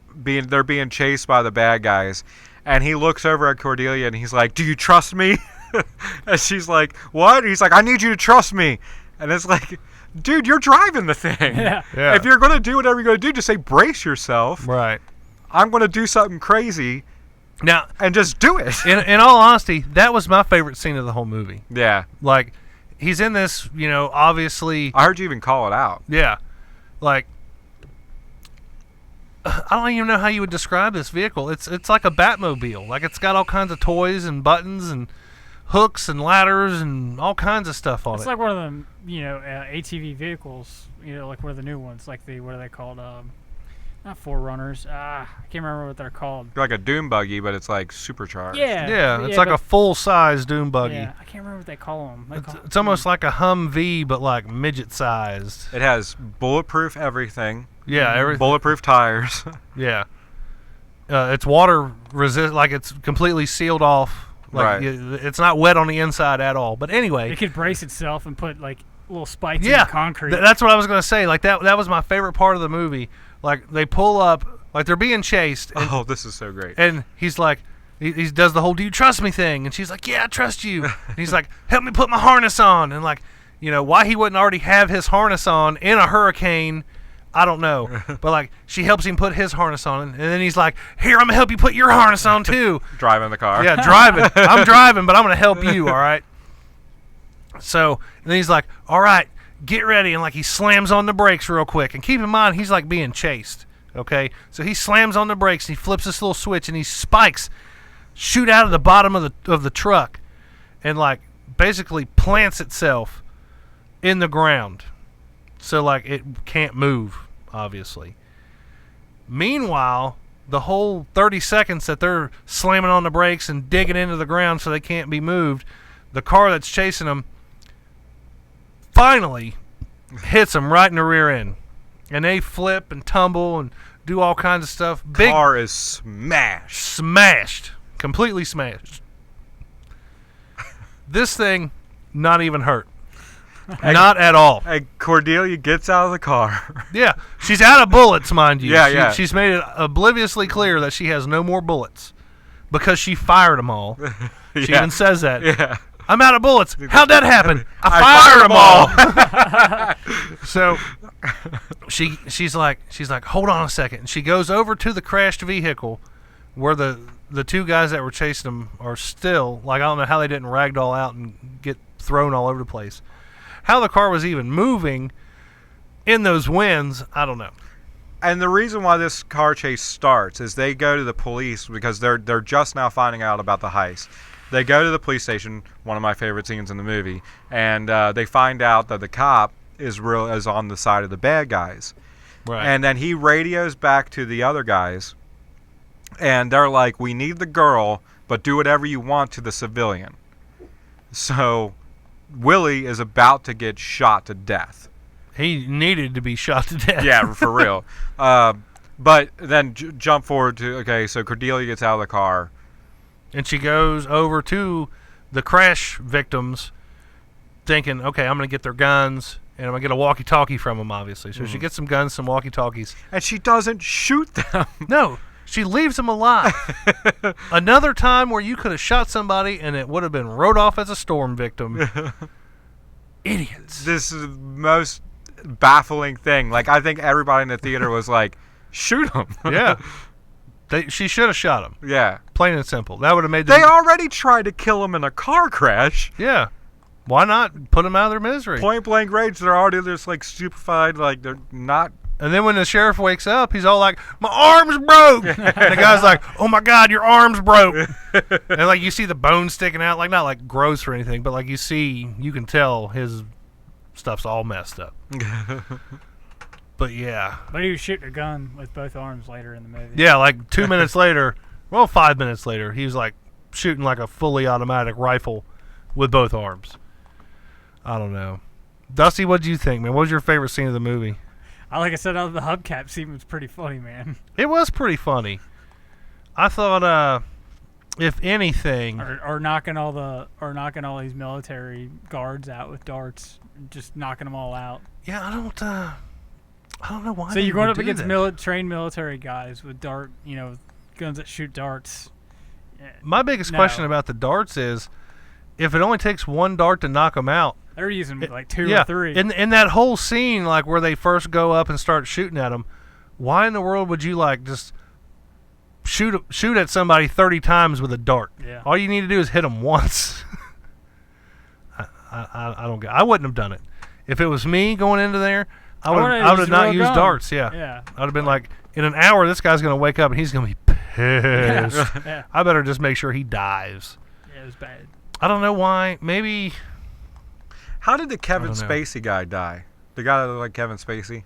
Speaker 3: they're being chased by the bad guys. And he looks over at Cordelia and he's like, "Do you trust me?" And she's like, "What?" And he's like, "I need you to trust me." And it's like, dude, you're driving the thing.
Speaker 2: Yeah.
Speaker 3: If you're going to do whatever you're going to do, just say brace yourself.
Speaker 1: Right.
Speaker 3: I'm going to do something crazy
Speaker 1: now
Speaker 3: and just do it.
Speaker 1: In all honesty, that was my favorite scene of the whole movie.
Speaker 3: Yeah.
Speaker 1: Like, he's in this, obviously...
Speaker 3: I heard you even call it out.
Speaker 1: Yeah. Like, I don't even know how you would describe this vehicle. It's like a Batmobile. Like, it's got all kinds of toys and buttons and hooks and ladders and all kinds of stuff on it.
Speaker 2: It's like one of them, ATV vehicles, like one of the new ones. Like what are they called? Not Forerunners. I can't remember what they're called.
Speaker 3: Like a Doom buggy, but it's like supercharged.
Speaker 1: Yeah, it's like a full-size Doom buggy.
Speaker 2: Yeah, I can't remember what they call them.
Speaker 1: It's almost like a Humvee, but like midget-sized.
Speaker 3: It has bulletproof everything.
Speaker 1: Yeah, everything.
Speaker 3: Bulletproof tires.
Speaker 1: Yeah. It's water resist, like it's completely sealed off. Like,
Speaker 3: right.
Speaker 1: It's not wet on the inside at all. But anyway.
Speaker 2: It could brace itself and put like little spikes in the concrete.
Speaker 1: That's what I was going to say. Like that was my favorite part of the movie. Like, they pull up, like, they're being chased.
Speaker 3: And, this is so great.
Speaker 1: And he's like, he does the whole, "Do you trust me?" thing. And she's like, "Yeah, I trust you." And he's like, "Help me put my harness on." And, like, why he wouldn't already have his harness on in a hurricane, I don't know. But, like, she helps him put his harness on. And then he's like, "Here, I'm going to help you put your harness on, too."
Speaker 3: Driving the car.
Speaker 1: Yeah, driving. I'm driving, but I'm going to help you, all right? So, and then he's like, "All right, get ready," and like he slams on the brakes real quick. And keep in mind, he's like being chased. Okay, so he slams on the brakes. And he flips this little switch, and these spikes shoot out of the bottom of the truck, and like basically plants itself in the ground. So like it can't move, obviously. Meanwhile, the whole 30 seconds that they're slamming on the brakes and digging into the ground so they can't be moved, the car that's chasing them finally hits them right in the rear end, and they flip and tumble and do all kinds of stuff.
Speaker 3: Car is smashed,
Speaker 1: completely smashed. This thing not even hurt, not at all.
Speaker 3: And Cordelia gets out of the car.
Speaker 1: Yeah, she's out of bullets, mind you.
Speaker 3: Yeah.
Speaker 1: She's made it obliviously clear that she has no more bullets because she fired them all. She even says that.
Speaker 3: Yeah.
Speaker 1: "I'm out of bullets." How'd that happen? I fired them all. So she's like, "Hold on a second." And she goes over to the crashed vehicle where the two guys that were chasing them are still. Like, I don't know how they didn't ragdoll out and get thrown all over the place. How the car was even moving in those winds, I don't know.
Speaker 3: And the reason why this car chase starts is they go to the police because they're just now finding out about the heist. They go to the police station, one of my favorite scenes in the movie, and they find out that the cop is on the side of the bad guys.
Speaker 1: Right.
Speaker 3: And then he radios back to the other guys, and they're like, "We need the girl, but do whatever you want to the civilian." So Willie is about to get shot to death.
Speaker 1: He needed to be shot to death.
Speaker 3: Yeah, for real. But then jump forward to, okay, so Cordelia gets out of the car.
Speaker 1: And she goes over to the crash victims thinking, okay, I'm going to get their guns, and I'm going to get a walkie-talkie from them, obviously. So she gets some guns, some walkie-talkies.
Speaker 3: And she doesn't shoot them.
Speaker 1: No, she leaves them alive. Another time where you could have shot somebody and it would have been wrote off as a storm victim. Idiots.
Speaker 3: This is the most baffling thing. Like, I think everybody in the theater was like, shoot them.
Speaker 1: Yeah. She should have shot him.
Speaker 3: Yeah.
Speaker 1: Plain and simple. That would have made them...
Speaker 3: They already tried to kill him in a car crash.
Speaker 1: Yeah. Why not put them out of their misery?
Speaker 3: Point blank range, they're already just like stupefied, like they're not...
Speaker 1: And then when the sheriff wakes up, he's all like, "My arm's broke." And the guy's like, "Oh my God, your arm's broke." And like you see the bone sticking out, like not like gross or anything, but like you can tell his stuff's all messed up. But yeah.
Speaker 2: But he was shooting a gun with both arms later in the movie.
Speaker 1: Yeah, like 2 minutes later, 5 minutes later, he was like shooting like a fully automatic rifle with both arms. I don't know. Dusty, what did you think, man? What was your favorite scene of the movie?
Speaker 2: Like I said, the hubcap scene was pretty funny, man.
Speaker 1: It was pretty funny. I thought, if anything,
Speaker 2: or knocking all these military guards out with darts, just knocking them all out.
Speaker 1: Yeah, I don't know why.
Speaker 2: So you're going up against trained military guys with guns that shoot darts.
Speaker 1: My biggest question about the darts is, if it only takes one dart to knock them out.
Speaker 2: They're using like two or three.
Speaker 1: In that whole scene, like where they first go up and start shooting at them, why in the world would you like just shoot at somebody 30 times with a dart?
Speaker 2: Yeah.
Speaker 1: All you need to do is hit them once. I don't get. I wouldn't have done it if it was me going into there. I would have not used darts. Yeah. I'd have been like, in an hour, this guy's going to wake up and he's going to be pissed.
Speaker 2: Yeah.
Speaker 1: I better just make sure he dies.
Speaker 2: Yeah, it was bad.
Speaker 1: I don't know why. Maybe.
Speaker 3: How did the Kevin Spacey guy die? The guy that looked like Kevin Spacey?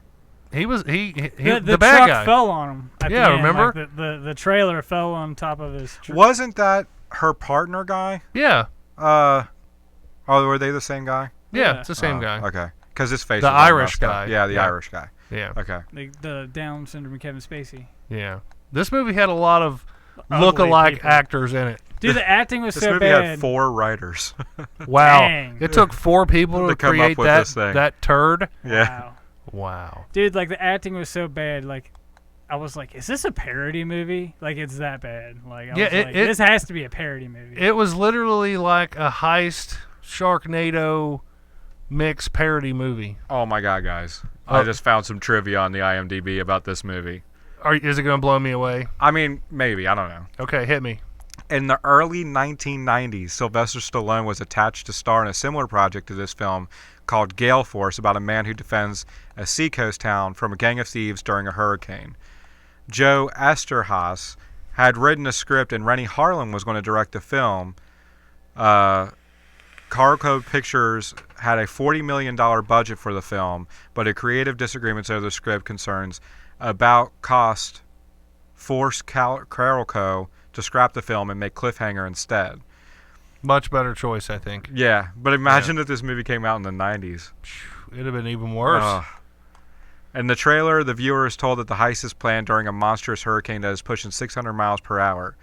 Speaker 1: He was the
Speaker 2: bad
Speaker 1: truck
Speaker 2: guy fell on him. At
Speaker 1: yeah,
Speaker 2: the end.
Speaker 1: remember?
Speaker 2: Like the trailer fell on top of his truck.
Speaker 3: Wasn't that her partner guy?
Speaker 1: Yeah.
Speaker 3: Were they the same guy?
Speaker 1: Yeah, it's the same guy.
Speaker 3: Okay. Because his face
Speaker 1: the
Speaker 3: was
Speaker 1: Irish
Speaker 3: guy.
Speaker 1: guy.
Speaker 3: Yeah, the Irish guy.
Speaker 1: Yeah.
Speaker 3: Okay.
Speaker 2: The Down syndrome Kevin Spacey.
Speaker 1: Yeah. This movie had a lot of look-alike actors in it.
Speaker 2: Dude, the acting was so bad.
Speaker 3: This movie had 4 writers.
Speaker 1: Wow.
Speaker 2: Dang.
Speaker 1: It took 4 people to create that turd.
Speaker 3: Yeah.
Speaker 1: Wow.
Speaker 2: Dude, like the acting was so bad. Like, I was like, is this a parody movie? Like, it's that bad. Like, this has to be a parody movie.
Speaker 1: It was literally like a Heist, Sharknado mix parody movie.
Speaker 3: Oh my God, guys. I just found some trivia on the IMDb about this movie.
Speaker 1: Is it going to blow me away?
Speaker 3: I mean, maybe. I don't know.
Speaker 1: Okay, hit me.
Speaker 3: In the early 1990s, Sylvester Stallone was attached to star in a similar project to this film called Gale Force, about a man who defends a seacoast town from a gang of thieves during a hurricane. Joe Esterhaas had written a script, and Rennie Harlan was going to direct the film. Carco Pictures had a $40 million budget for the film, but a creative disagreements over the script concerns about cost forced Carolco to scrap the film and make Cliffhanger instead.
Speaker 1: Much better choice, I think.
Speaker 3: Yeah, but imagine if this movie came out in the 90s.
Speaker 1: It'd have been even worse.
Speaker 3: In the trailer, the viewer is told that the heist is planned during a monstrous hurricane that is pushing 600 miles per hour.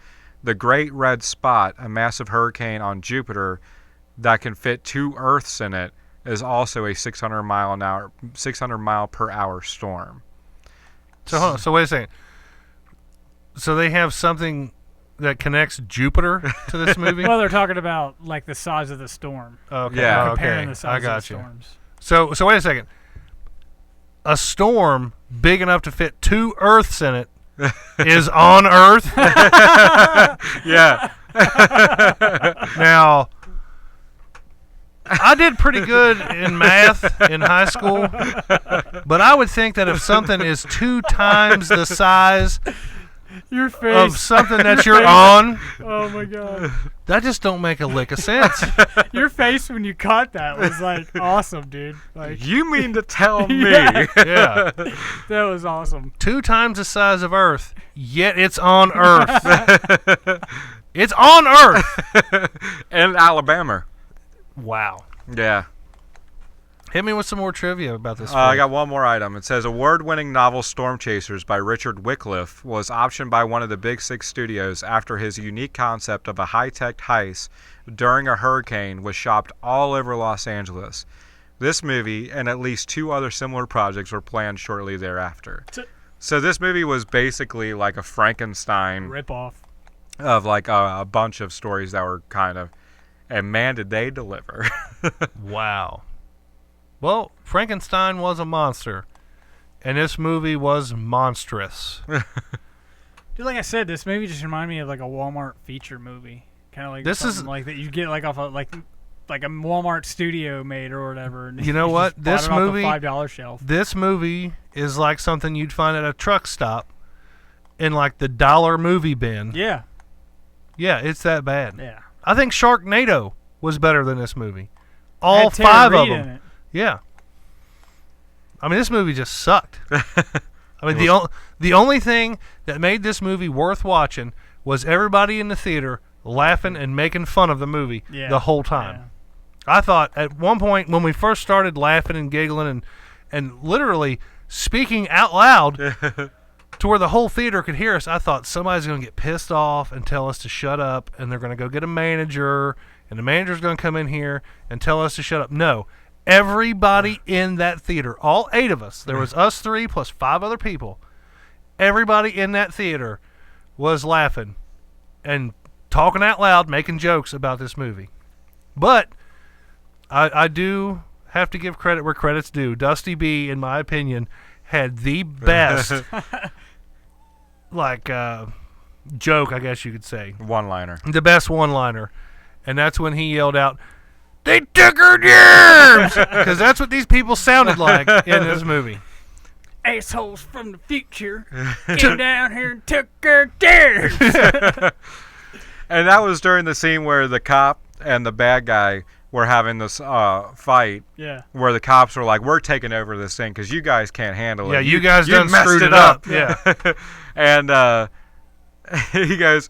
Speaker 3: The Great Red Spot, a massive hurricane on Jupiter that can fit 2 Earths in it, is also a 600 mile per hour storm.
Speaker 1: So hold on. So wait a second. So they have something that connects Jupiter to this movie?
Speaker 2: Well, they're talking about like the size of the storm.
Speaker 1: Okay.
Speaker 3: Yeah.
Speaker 2: Comparing the size
Speaker 1: I got
Speaker 2: of the
Speaker 1: you.
Speaker 2: storms.
Speaker 1: So wait a second. A storm big enough to fit 2 Earths in it is on Earth?
Speaker 3: Yeah.
Speaker 1: Now, I did pretty good in math in high school, but I would think that if something is 2 times the size
Speaker 2: your face
Speaker 1: of something that you're on,
Speaker 2: oh my god,
Speaker 1: that just don't make a lick of sense.
Speaker 2: Your face when you caught that was like awesome, dude. Like,
Speaker 3: you mean to tell me?
Speaker 1: Yeah.
Speaker 2: That was awesome.
Speaker 1: 2 times the size of Earth, yet it's on Earth. It's on Earth.
Speaker 3: In Alabama.
Speaker 1: Wow.
Speaker 3: Yeah.
Speaker 1: Hit me with some more trivia about this.
Speaker 3: I got one more item. It says award-winning novel Storm Chasers by Richard Wycliffe was optioned by one of the Big Six studios after his unique concept of a high-tech heist during a hurricane was shopped all over Los Angeles. This movie and at least 2 other similar projects were planned shortly thereafter. So this movie was basically like a Frankenstein
Speaker 2: rip-off
Speaker 3: of like a bunch of stories that were kind of, and man, did they deliver.
Speaker 1: Wow. Well, Frankenstein was a monster, and this movie was monstrous.
Speaker 2: Dude, like I said, this movie just reminded me of like a Walmart feature movie, kind of like
Speaker 1: this is
Speaker 2: like that you get like off of like a Walmart studio made or whatever. And
Speaker 1: you know what? This movie,
Speaker 2: off the $5 shelf.
Speaker 1: This movie is like something you'd find at a truck stop in like the dollar movie bin.
Speaker 2: Yeah.
Speaker 1: Yeah, it's that bad.
Speaker 2: Yeah.
Speaker 1: I think Sharknado was better than this movie. All 5 of them. Yeah. I mean, this movie just sucked. I mean, the only thing that made this movie worth watching was everybody in the theater laughing and making fun of the movie the whole time. Yeah. I thought at one point when we first started laughing and giggling and literally speaking out loud to where the whole theater could hear us, I thought somebody's going to get pissed off and tell us to shut up, and they're going to go get a manager, and the manager's going to come in here and tell us to shut up. No. Everybody in that theater, all 8 of us, there was us 3 plus 5 other people, everybody in that theater was laughing and talking out loud, making jokes about this movie. But I do have to give credit where credit's due. Dusty B, in my opinion, had the best joke, I guess you could say.
Speaker 3: One-liner.
Speaker 1: The best one-liner. And that's when he yelled out, "They took her germs!" Because that's what these people sounded like in this movie.
Speaker 2: Assholes from the future came down here and took her germs.
Speaker 3: And that was during the scene where the cop and the bad guy were having this fight.
Speaker 2: Yeah.
Speaker 3: Where the cops were like, "We're taking over this thing because you guys can't handle it.
Speaker 1: Yeah, you guys done
Speaker 3: messed
Speaker 1: screwed
Speaker 3: it
Speaker 1: up."
Speaker 3: Yeah. And he goes,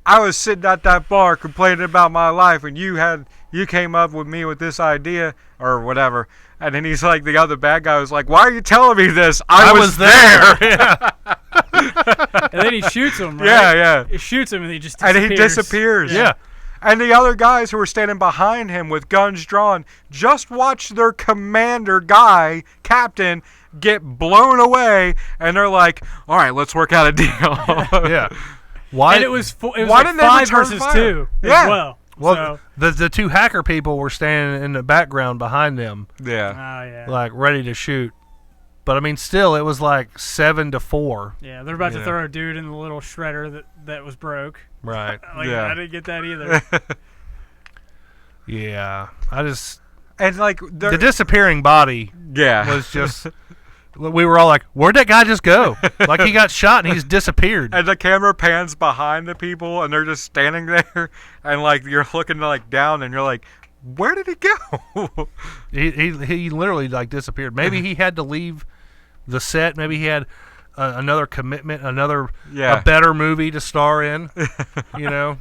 Speaker 3: "I was sitting at that bar complaining about my life, and you came up with me with this idea or whatever." And then he's like, the other bad guy was like, "Why are you telling me this? I was there."
Speaker 1: Yeah.
Speaker 2: And then he shoots him, right?
Speaker 3: Yeah.
Speaker 2: He shoots him and he just disappears.
Speaker 3: And he disappears.
Speaker 1: Yeah.
Speaker 3: And the other guys who were standing behind him with guns drawn just watched their commander guy, captain, get blown away, and they're like, "All right, let's work out a deal."
Speaker 1: Yeah. Why?
Speaker 2: And it was
Speaker 3: why
Speaker 2: like
Speaker 3: didn't they
Speaker 2: 5
Speaker 3: return
Speaker 2: versus
Speaker 3: fire?
Speaker 2: 2
Speaker 3: Yeah.
Speaker 2: as well.
Speaker 1: Well,
Speaker 2: So,
Speaker 1: the 2 hacker people were standing in the background behind them,
Speaker 3: Yeah.
Speaker 1: like ready to shoot. But I mean, still, it was like 7-4.
Speaker 2: Yeah, they're about to throw a dude in the little shredder that was broke.
Speaker 1: Right.
Speaker 3: Yeah.
Speaker 2: I didn't get that either.
Speaker 1: Yeah. I just
Speaker 3: And like
Speaker 1: the disappearing body was just. We were all like, "Where'd that guy just go?" Like he got shot and he's disappeared.
Speaker 3: And the camera pans behind the people, and they're just standing there, and like you're looking like down, and you're like, "Where did he go?"
Speaker 1: He literally like disappeared. Maybe he had to leave the set. Maybe he had another commitment, a better movie to star in. You know,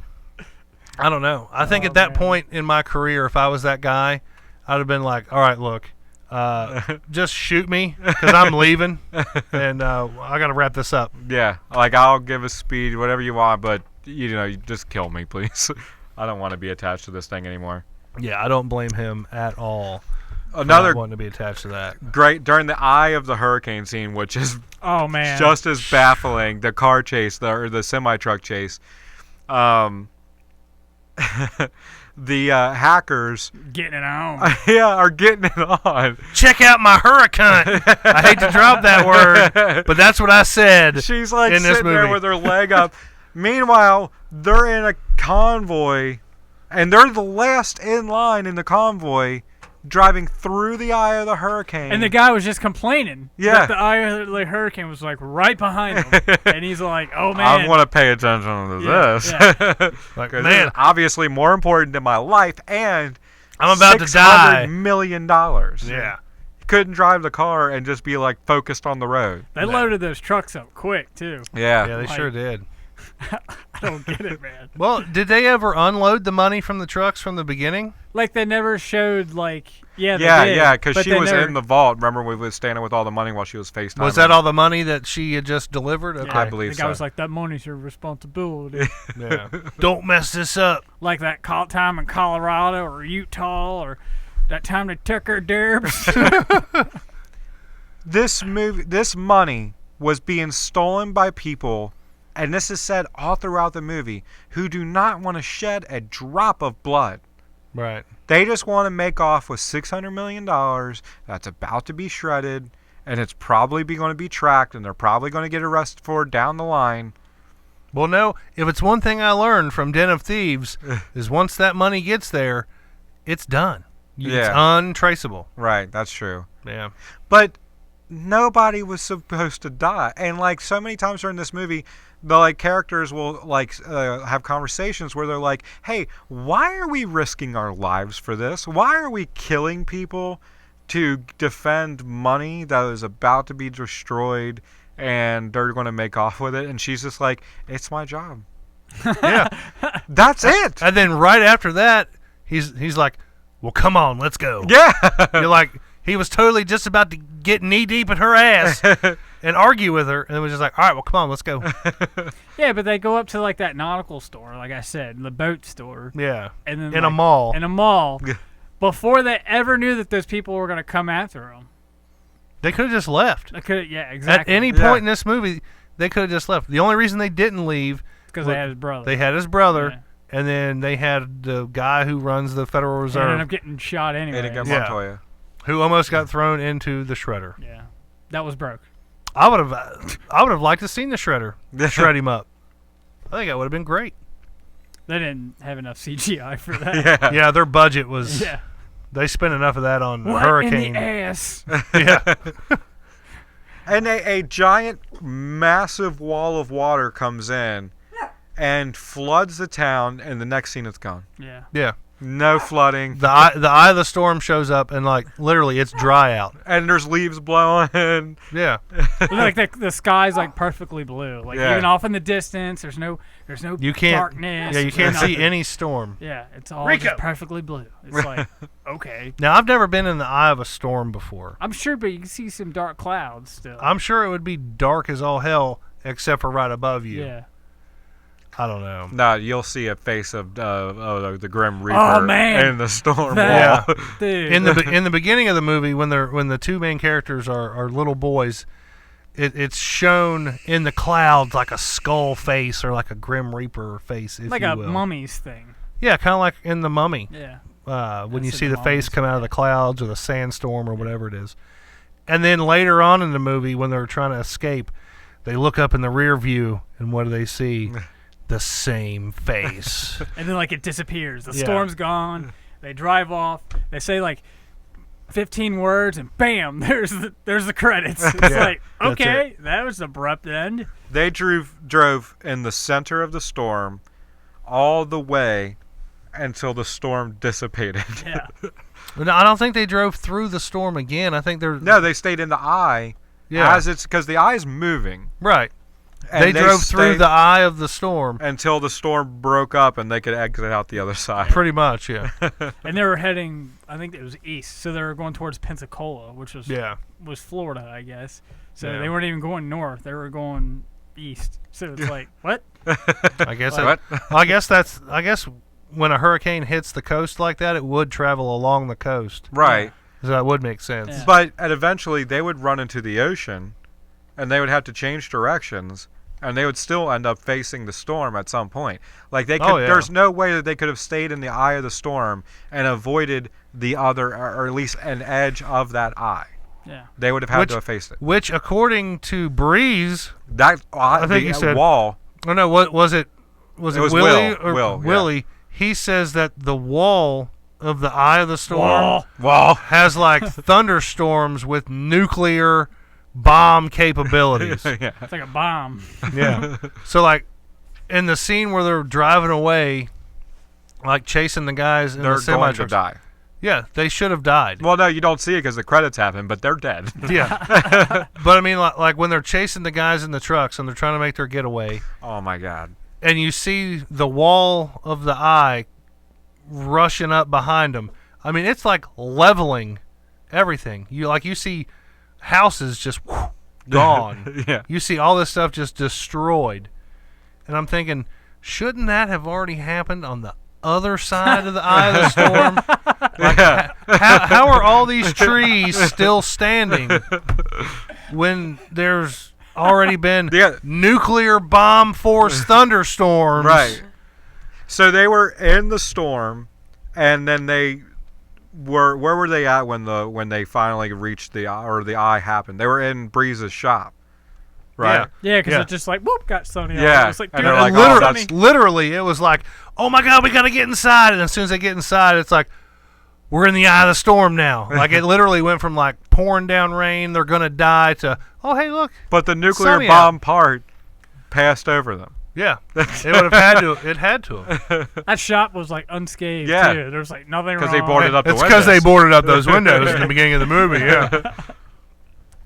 Speaker 1: I don't know. I think at that point in my career, if I was that guy, I'd have been like, "All right, look. Just shoot me because I'm leaving, and I got to wrap this up."
Speaker 3: Yeah, like I'll give a speed, whatever you want, but you just kill me, please. I don't want to be attached to this thing anymore.
Speaker 1: Yeah, I don't blame him at all.
Speaker 3: Another
Speaker 1: wanting to be attached to that.
Speaker 3: Great during the eye of the hurricane scene, which is just as baffling. The car chase, or the semi truck chase. The hackers
Speaker 2: getting it on.
Speaker 3: Are getting it on.
Speaker 1: Check out my hurricane. I hate to drop that word, but that's what I said.
Speaker 3: She's like
Speaker 1: in
Speaker 3: sitting
Speaker 1: this movie.
Speaker 3: there with her leg up. Meanwhile, they're in a convoy And they're the last in line in the convoy, driving through the eye of the hurricane.
Speaker 2: And the guy was just complaining.
Speaker 3: Yeah.
Speaker 2: That the eye of the hurricane was like right behind him. And he's like, oh man.
Speaker 3: I want to pay attention to this.
Speaker 2: Yeah.
Speaker 3: Like, man, this is obviously more important than my life, and
Speaker 1: I'm about to die.
Speaker 3: $600 million.
Speaker 1: Yeah.
Speaker 3: Couldn't drive the car and just be like focused on the road.
Speaker 2: They loaded those trucks up quick too.
Speaker 3: Yeah.
Speaker 1: Yeah, they sure did.
Speaker 2: I don't get it, man.
Speaker 1: Well, did they ever unload the money from the trucks from the beginning?
Speaker 2: Like they never showed like they did,
Speaker 3: because she was in the vault. Remember, we was standing with all the money while she was FaceTiming.
Speaker 1: Was that all the money that she had just delivered? Okay.
Speaker 3: I believe so.
Speaker 2: The guy was like, that money's your responsibility.
Speaker 1: Yeah. Don't mess this up.
Speaker 2: Like that time in Colorado or Utah or that time they took her derbs.
Speaker 3: This money was being stolen by people, and this is said all throughout the movie, who do not want to shed a drop of blood.
Speaker 1: Right.
Speaker 3: They just want to make off with $600 million that's about to be shredded, and it's probably going to be tracked, and they're probably going to get arrested for it down the line.
Speaker 1: Well, no, if it's one thing I learned from Den of Thieves, is once that money gets there, it's done. It's untraceable.
Speaker 3: Right, that's true.
Speaker 1: Yeah.
Speaker 3: But nobody was supposed to die, and like so many times during this movie, the like characters will like have conversations where they're like, hey, why are we risking our lives for this? Why are we killing people to defend money that is about to be destroyed, and they're going to make off with it? And she's just like, it's my job.
Speaker 1: Yeah.
Speaker 3: That's it.
Speaker 1: And then right after that, he's like, well, come on, let's go.
Speaker 3: Yeah.
Speaker 1: You're like, he was totally just about to get knee deep in her ass and argue with her, and it was just like, all right, well, come on, let's go.
Speaker 2: Yeah, but they go up to like that nautical store, like I said, the boat store.
Speaker 1: Yeah.
Speaker 2: And then
Speaker 1: in a mall.
Speaker 2: In a mall. Before they ever knew that those people were going to come after them.
Speaker 1: They could have just left.
Speaker 2: They could, yeah, exactly.
Speaker 1: At any point in this movie, they could have just left. The only reason they didn't leave
Speaker 2: because they had his brother.
Speaker 1: They had his brother.
Speaker 2: Yeah.
Speaker 1: And then they had the guy who runs the Federal Reserve.
Speaker 2: Ended up getting shot anyway.
Speaker 3: Montoya.
Speaker 1: Who almost got thrown into the shredder.
Speaker 2: Yeah, that was broke.
Speaker 1: I would have liked to seen the shredder shred him up. I think that would have been great.
Speaker 2: They didn't have enough CGI for that.
Speaker 1: Yeah, their budget was.
Speaker 2: Yeah.
Speaker 1: They spent enough of that on
Speaker 2: what
Speaker 1: Hurricane.
Speaker 2: in the ass?
Speaker 1: Yeah.
Speaker 3: And a giant, massive wall of water comes in and floods the town, and the next scene it's gone.
Speaker 2: Yeah.
Speaker 1: Yeah.
Speaker 3: No flooding.
Speaker 1: The eye of the storm shows up, and like literally, it's dry out.
Speaker 3: And there's leaves blowing.
Speaker 1: Yeah.
Speaker 2: Like the sky's like perfectly blue. Like even off in the distance, there's no darkness.
Speaker 1: Yeah, you can't see any storm.
Speaker 2: Yeah, it's all just perfectly blue. It's like okay.
Speaker 1: Now I've never been in the eye of a storm before.
Speaker 2: I'm sure, but you can see some dark clouds still.
Speaker 1: I'm sure it would be dark as all hell, except for right above you.
Speaker 2: Yeah.
Speaker 1: I don't know.
Speaker 3: No, you'll see a face of the Grim Reaper in the storm
Speaker 1: wall.
Speaker 2: Dude.
Speaker 1: In the beginning of the movie, when the two main characters are little boys, it's shown in the clouds like a skull face or like a Grim Reaper face, if
Speaker 2: like
Speaker 1: you
Speaker 2: a
Speaker 1: will.
Speaker 2: mummy's thing.
Speaker 1: Yeah, kind of like in the Mummy.
Speaker 2: Yeah.
Speaker 1: When you see the face come out of the clouds or the sandstorm or whatever it is. And then later on in the movie, when they're trying to escape, they look up in the rear view, and what do they see? The same face.
Speaker 2: And then like it disappears. The storm's gone. They drive off. They say like 15 words, and bam, there's the credits. It's like, okay, that was abrupt end.
Speaker 3: They drove in the center of the storm all the way until the storm dissipated.
Speaker 2: Yeah.
Speaker 1: No, I don't think they drove through the storm again. I think
Speaker 3: they stayed in the eye. Yeah. Because the eye's moving.
Speaker 1: Right.
Speaker 3: And
Speaker 1: they drove through the eye of the storm
Speaker 3: until the storm broke up and they could exit out the other side.
Speaker 1: Pretty much, yeah.
Speaker 2: And they were heading, I think it was east, so they were going towards Pensacola, which was Florida, I guess. So they weren't even going north; they were going east. So it's like, what?
Speaker 1: I guess when a hurricane hits the coast like that, it would travel along the coast,
Speaker 3: right?
Speaker 1: So that would make sense.
Speaker 2: Yeah.
Speaker 3: But eventually, they would run into the ocean, and they would have to change directions. And they would still end up facing the storm at some point. Like they could, there's no way that they could have stayed in the eye of the storm and avoided the other, or at least an edge of that eye.
Speaker 2: Yeah,
Speaker 3: they would have had to have faced it.
Speaker 1: Which, according to Breeze,
Speaker 3: I think
Speaker 1: he said
Speaker 3: wall.
Speaker 1: Oh no, what was it? Was it Willie?
Speaker 3: Will?
Speaker 1: Willie.
Speaker 3: Yeah.
Speaker 1: he says that the wall of the eye of the storm
Speaker 3: wall
Speaker 1: has like thunderstorms with nuclear bomb capabilities.
Speaker 3: Yeah.
Speaker 2: It's like a bomb.
Speaker 1: Yeah. So like in the scene where they're driving away, like chasing the guys in
Speaker 3: they're
Speaker 1: the semi
Speaker 3: going to
Speaker 1: trucks.
Speaker 3: die.
Speaker 1: Yeah, they should have died.
Speaker 3: Well, no, you don't see it because the credits happen, but they're dead.
Speaker 1: Yeah. But I mean, like when they're chasing the guys in the trucks and they're trying to make their getaway.
Speaker 3: Oh my God.
Speaker 1: And you see the wall of the eye rushing up behind them. I mean, it's like leveling everything. You see houses just gone.
Speaker 3: Yeah.
Speaker 1: You see all this stuff just destroyed. And I'm thinking, shouldn't that have already happened on the other side of the eye of the storm? Like,
Speaker 3: Yeah.
Speaker 1: how are all these trees still standing when there's already been nuclear bomb force thunderstorms?
Speaker 3: Right. So they were in the storm, and then they were. Where were they at when they finally reached the eye happened? They were in Breeze's shop, right?
Speaker 2: Yeah, because it just like whoop got Sony.
Speaker 3: Yeah.
Speaker 2: It was like,
Speaker 3: And
Speaker 2: dude,
Speaker 3: they're like,
Speaker 1: literally, it was like, oh my God, we got to get inside. And as soon as they get inside, it's like, we're in the eye of the storm now. Like it literally went from like pouring down rain, they're gonna die, to hey look.
Speaker 3: But the nuclear bomb part passed over them.
Speaker 1: Yeah, it would have had to. It had to have.
Speaker 2: that shop was like unscathed.
Speaker 3: Yeah.
Speaker 2: Too. There was like nothing wrong.
Speaker 3: Because they boarded up the
Speaker 1: It's
Speaker 3: windows.
Speaker 1: because they boarded up those windows in the beginning of the movie. Yeah.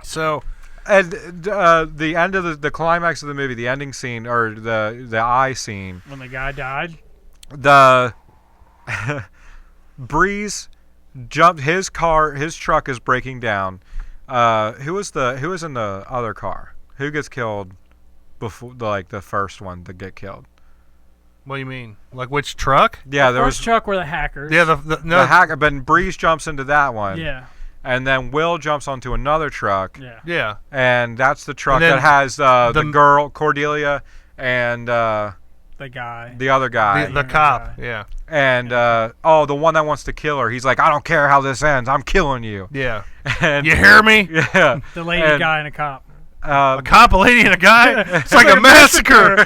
Speaker 1: So,
Speaker 3: and the end of the climax of the movie, the ending scene or the eye scene,
Speaker 2: when the guy died,
Speaker 3: the Breeze jumped his truck is breaking down. Who was in the other car? Who gets killed before the first one to get killed?
Speaker 1: What do you mean? Like which truck?
Speaker 3: Yeah,
Speaker 2: the first truck were the hackers.
Speaker 1: Yeah,
Speaker 3: the hacker. But Breeze jumps into that one.
Speaker 2: Yeah.
Speaker 3: And then Will jumps onto another truck.
Speaker 2: Yeah.
Speaker 1: Yeah.
Speaker 3: And that's the truck that has the girl Cordelia and
Speaker 2: the guy.
Speaker 3: the other guy.
Speaker 1: The cop. Yeah.
Speaker 3: And the one that wants to kill her. He's like, I don't care how this ends. I'm killing you.
Speaker 1: Yeah.
Speaker 3: And
Speaker 1: you hear me?
Speaker 3: Yeah.
Speaker 2: The lady, guy, and a cop.
Speaker 1: A cop, a lady, and a guy. It's like a massacre.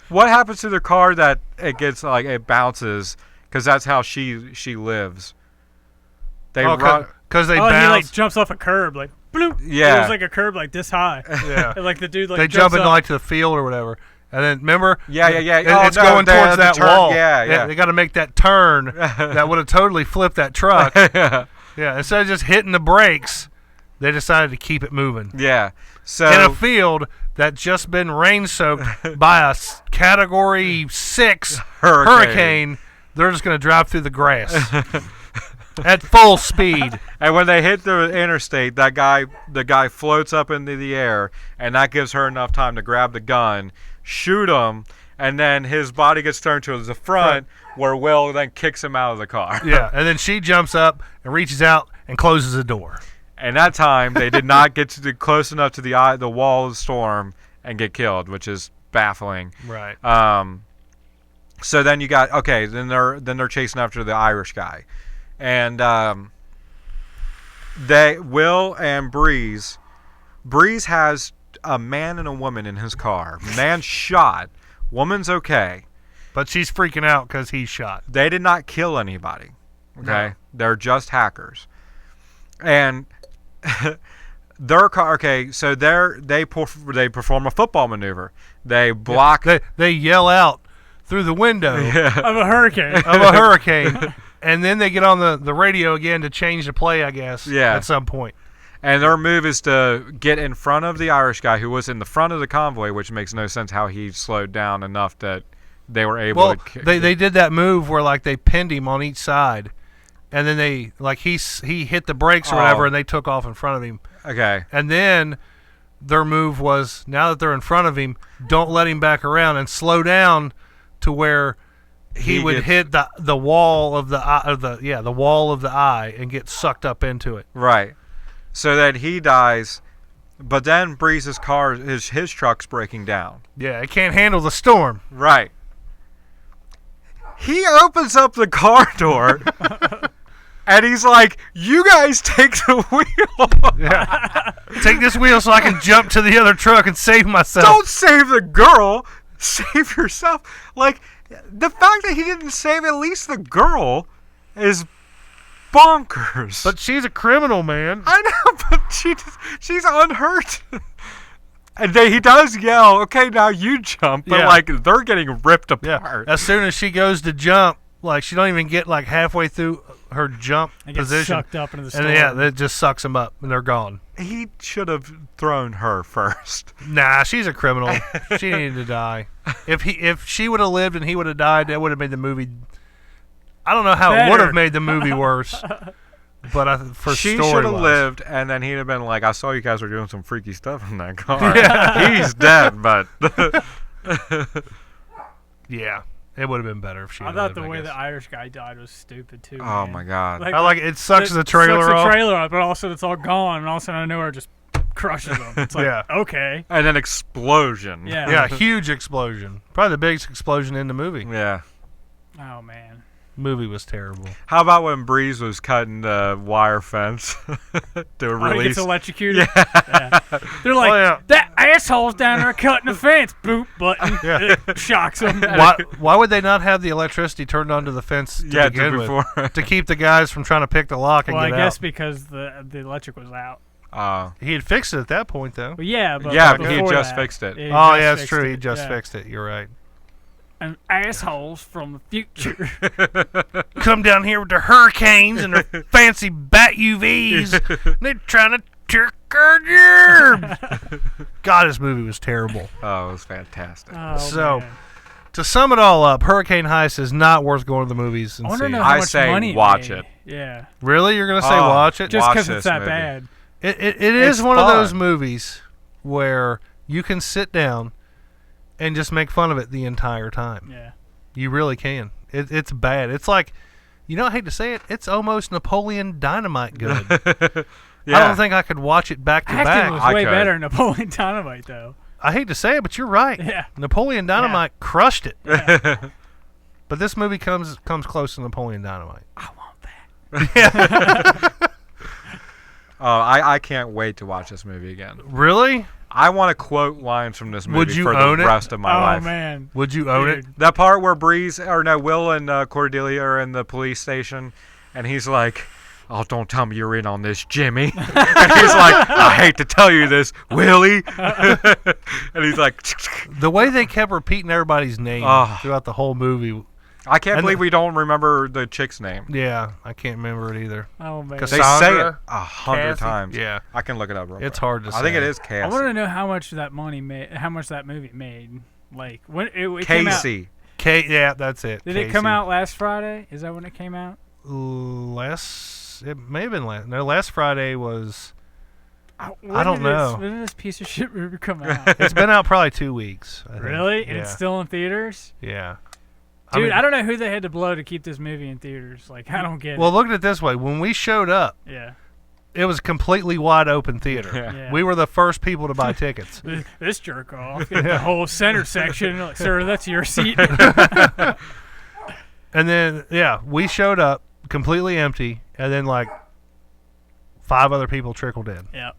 Speaker 3: What happens to the car that it gets it bounces? Because that's how she lives. They run
Speaker 1: because they
Speaker 2: he
Speaker 1: bounce.
Speaker 2: jumps off a curb like bloop.
Speaker 3: Yeah.
Speaker 2: It was like a curb like this high.
Speaker 1: Yeah.
Speaker 2: And like the dude
Speaker 1: they jump into to the field or whatever. And then remember?
Speaker 3: Yeah.
Speaker 1: It's going towards that wall.
Speaker 3: Yeah.
Speaker 1: They got to make that turn that would have totally flipped that truck.
Speaker 3: Yeah.
Speaker 1: Instead of just hitting the brakes, they decided to keep it moving.
Speaker 3: Yeah. So
Speaker 1: in a field that just been rain soaked by a Category 6 hurricane, they're just going to drive through the grass at full speed.
Speaker 3: And when they hit the interstate, the guy floats up into the air, and that gives her enough time to grab the gun, shoot him, and then his body gets turned to the front, where Will then kicks him out of the car.
Speaker 1: Yeah, and then she jumps up and reaches out and closes the door.
Speaker 3: And that time, they did not get close enough to the wall of the storm and get killed, which is baffling.
Speaker 1: Right.
Speaker 3: So then you got then they're chasing after the Irish guy, and Will and Breeze has a man and a woman in his car. Man's shot, woman's okay,
Speaker 1: but she's freaking out because he's shot.
Speaker 3: They did not kill anybody. Okay, they're just hackers, and their car. Okay, so they perform a football maneuver. They block.
Speaker 1: They yell out through the window
Speaker 2: of a
Speaker 1: hurricane. And then they get on the radio again to change the play, I guess, at some point.
Speaker 3: And their move is to get in front of the Irish guy who was in the front of the convoy, which makes no sense how he slowed down enough that they were able to...
Speaker 1: They did that move where, they pinned him on each side. And then he hit the brakes or whatever, and they took off in front of him.
Speaker 3: Okay.
Speaker 1: And then their move was, now that they're in front of him, don't let him back around and slow down to where... He would hit the wall of the eye and get sucked up into it.
Speaker 3: Right. So that he dies, but then Breeze's car, his truck's breaking down.
Speaker 1: Yeah, it can't handle the storm.
Speaker 3: Right. He opens up the car door, and he's like, "You guys take the wheel."
Speaker 1: Yeah. Take this wheel so I can jump to the other truck and save myself.
Speaker 3: Don't save the girl. Save yourself. The fact that he didn't save at least the girl is bonkers.
Speaker 1: But she's a criminal, man.
Speaker 3: I know, but she's unhurt. And he does yell, "Okay, now you jump," but like they're getting ripped apart.
Speaker 1: As soon as she goes to jump, like she don't even get like halfway through her jump position,
Speaker 2: sucked up into the storm.
Speaker 1: And it just sucks them up, and they're gone.
Speaker 3: He should have thrown her first.
Speaker 1: Nah, she's a criminal. She needed to die. If she would have lived and he would have died, that would have made the movie. I don't know how it would have made the movie worse. But she
Speaker 3: should have lived, and then he'd have been like, "I saw you guys were doing some freaky stuff in that car." Yeah. He's dead, but
Speaker 1: yeah, it would have been better if she.
Speaker 2: I thought the way the Irish guy died was stupid too.
Speaker 3: Oh
Speaker 2: man.
Speaker 3: my god!
Speaker 1: I like it sucks the trailer off.
Speaker 2: But all of a sudden it's all gone, and all of a sudden I know it just crushes them. It's like okay,
Speaker 3: and then explosion.
Speaker 1: Yeah, huge explosion. Probably the biggest explosion in the movie.
Speaker 3: Yeah.
Speaker 2: Oh man.
Speaker 1: Movie was terrible.
Speaker 3: How about when Breeze was cutting the wire fence to release?
Speaker 2: He gets electrocuted. Yeah. They're like, that asshole's down there cutting the fence. Boop button. It shocks them.
Speaker 1: Why would they not have the electricity turned onto the fence to begin with to keep the guys from trying to pick the lock and get out?
Speaker 2: Well, I guess because the electric was out.
Speaker 1: He had fixed it at that point, though.
Speaker 2: Well, yeah, but
Speaker 3: he had just fixed it.
Speaker 1: Yeah, that's true. He just fixed it. You're right.
Speaker 2: And assholes from the future
Speaker 1: come down here with their hurricanes and their fancy bat UVs. They're trying to trick our germs. God, this movie was terrible.
Speaker 3: Oh, it was fantastic.
Speaker 2: Oh, man.
Speaker 1: To sum it all up, Hurricane Heist is not worth going to the movies and seeing.
Speaker 3: I say watch it.
Speaker 2: Yeah.
Speaker 1: Really? You're going to say watch it?
Speaker 2: Just because it's that bad.
Speaker 1: It is one of those movies where you can sit down and just make fun of it the entire time.
Speaker 2: Yeah.
Speaker 1: You really can. It's bad. It's like, I hate to say it, it's almost Napoleon Dynamite good. I don't think I could watch it back to back.
Speaker 2: Acting was way better than Napoleon Dynamite, though.
Speaker 1: I hate to say it, but you're right.
Speaker 2: Yeah.
Speaker 1: Napoleon Dynamite crushed it.
Speaker 2: Yeah.
Speaker 1: But this movie comes close to Napoleon Dynamite.
Speaker 2: I want that.
Speaker 3: I can't wait to watch this movie again.
Speaker 1: Really?
Speaker 3: I want to quote lines from this movie for the rest of my life.
Speaker 2: Oh, man.
Speaker 1: Would you own it?
Speaker 3: That part where Will and Cordelia are in the police station, and he's like, "Oh, don't tell me you're in on this, Jimmy." And he's like, "I hate to tell you this, Willie." And he's like...
Speaker 1: The way they kept repeating everybody's name throughout the whole movie...
Speaker 3: I can't believe we don't remember the chick's name.
Speaker 1: Yeah, I can't remember it either.
Speaker 2: Oh, man.
Speaker 3: Because they say it 100 times.
Speaker 1: Yeah.
Speaker 3: I can look it up real quick.
Speaker 1: It's hard to say.
Speaker 3: I think it is Cassie.
Speaker 2: I want to know how much that movie made. Like, when it
Speaker 3: Casey.
Speaker 2: came out.
Speaker 1: Yeah, that's it.
Speaker 2: Did it come out last Friday? Is that when it came out?
Speaker 1: It may have been last. No, last Friday was...
Speaker 2: I don't know. When did this piece of shit movie come out?
Speaker 1: It's been out probably 2 weeks. I think.
Speaker 2: Really?
Speaker 1: Yeah.
Speaker 2: And it's still in theaters?
Speaker 1: Yeah.
Speaker 2: Dude, I don't know who they had to blow to keep this movie in theaters. Like, I don't get it.
Speaker 1: Well, look at it this way. When we showed up, it was a completely wide open theater.
Speaker 2: Yeah.
Speaker 1: We were the first people to buy tickets.
Speaker 2: This jerk off. The whole center section. Like, sir, that's your seat.
Speaker 1: And then, we showed up completely empty, and then, 5 other people trickled in.
Speaker 2: Yeah.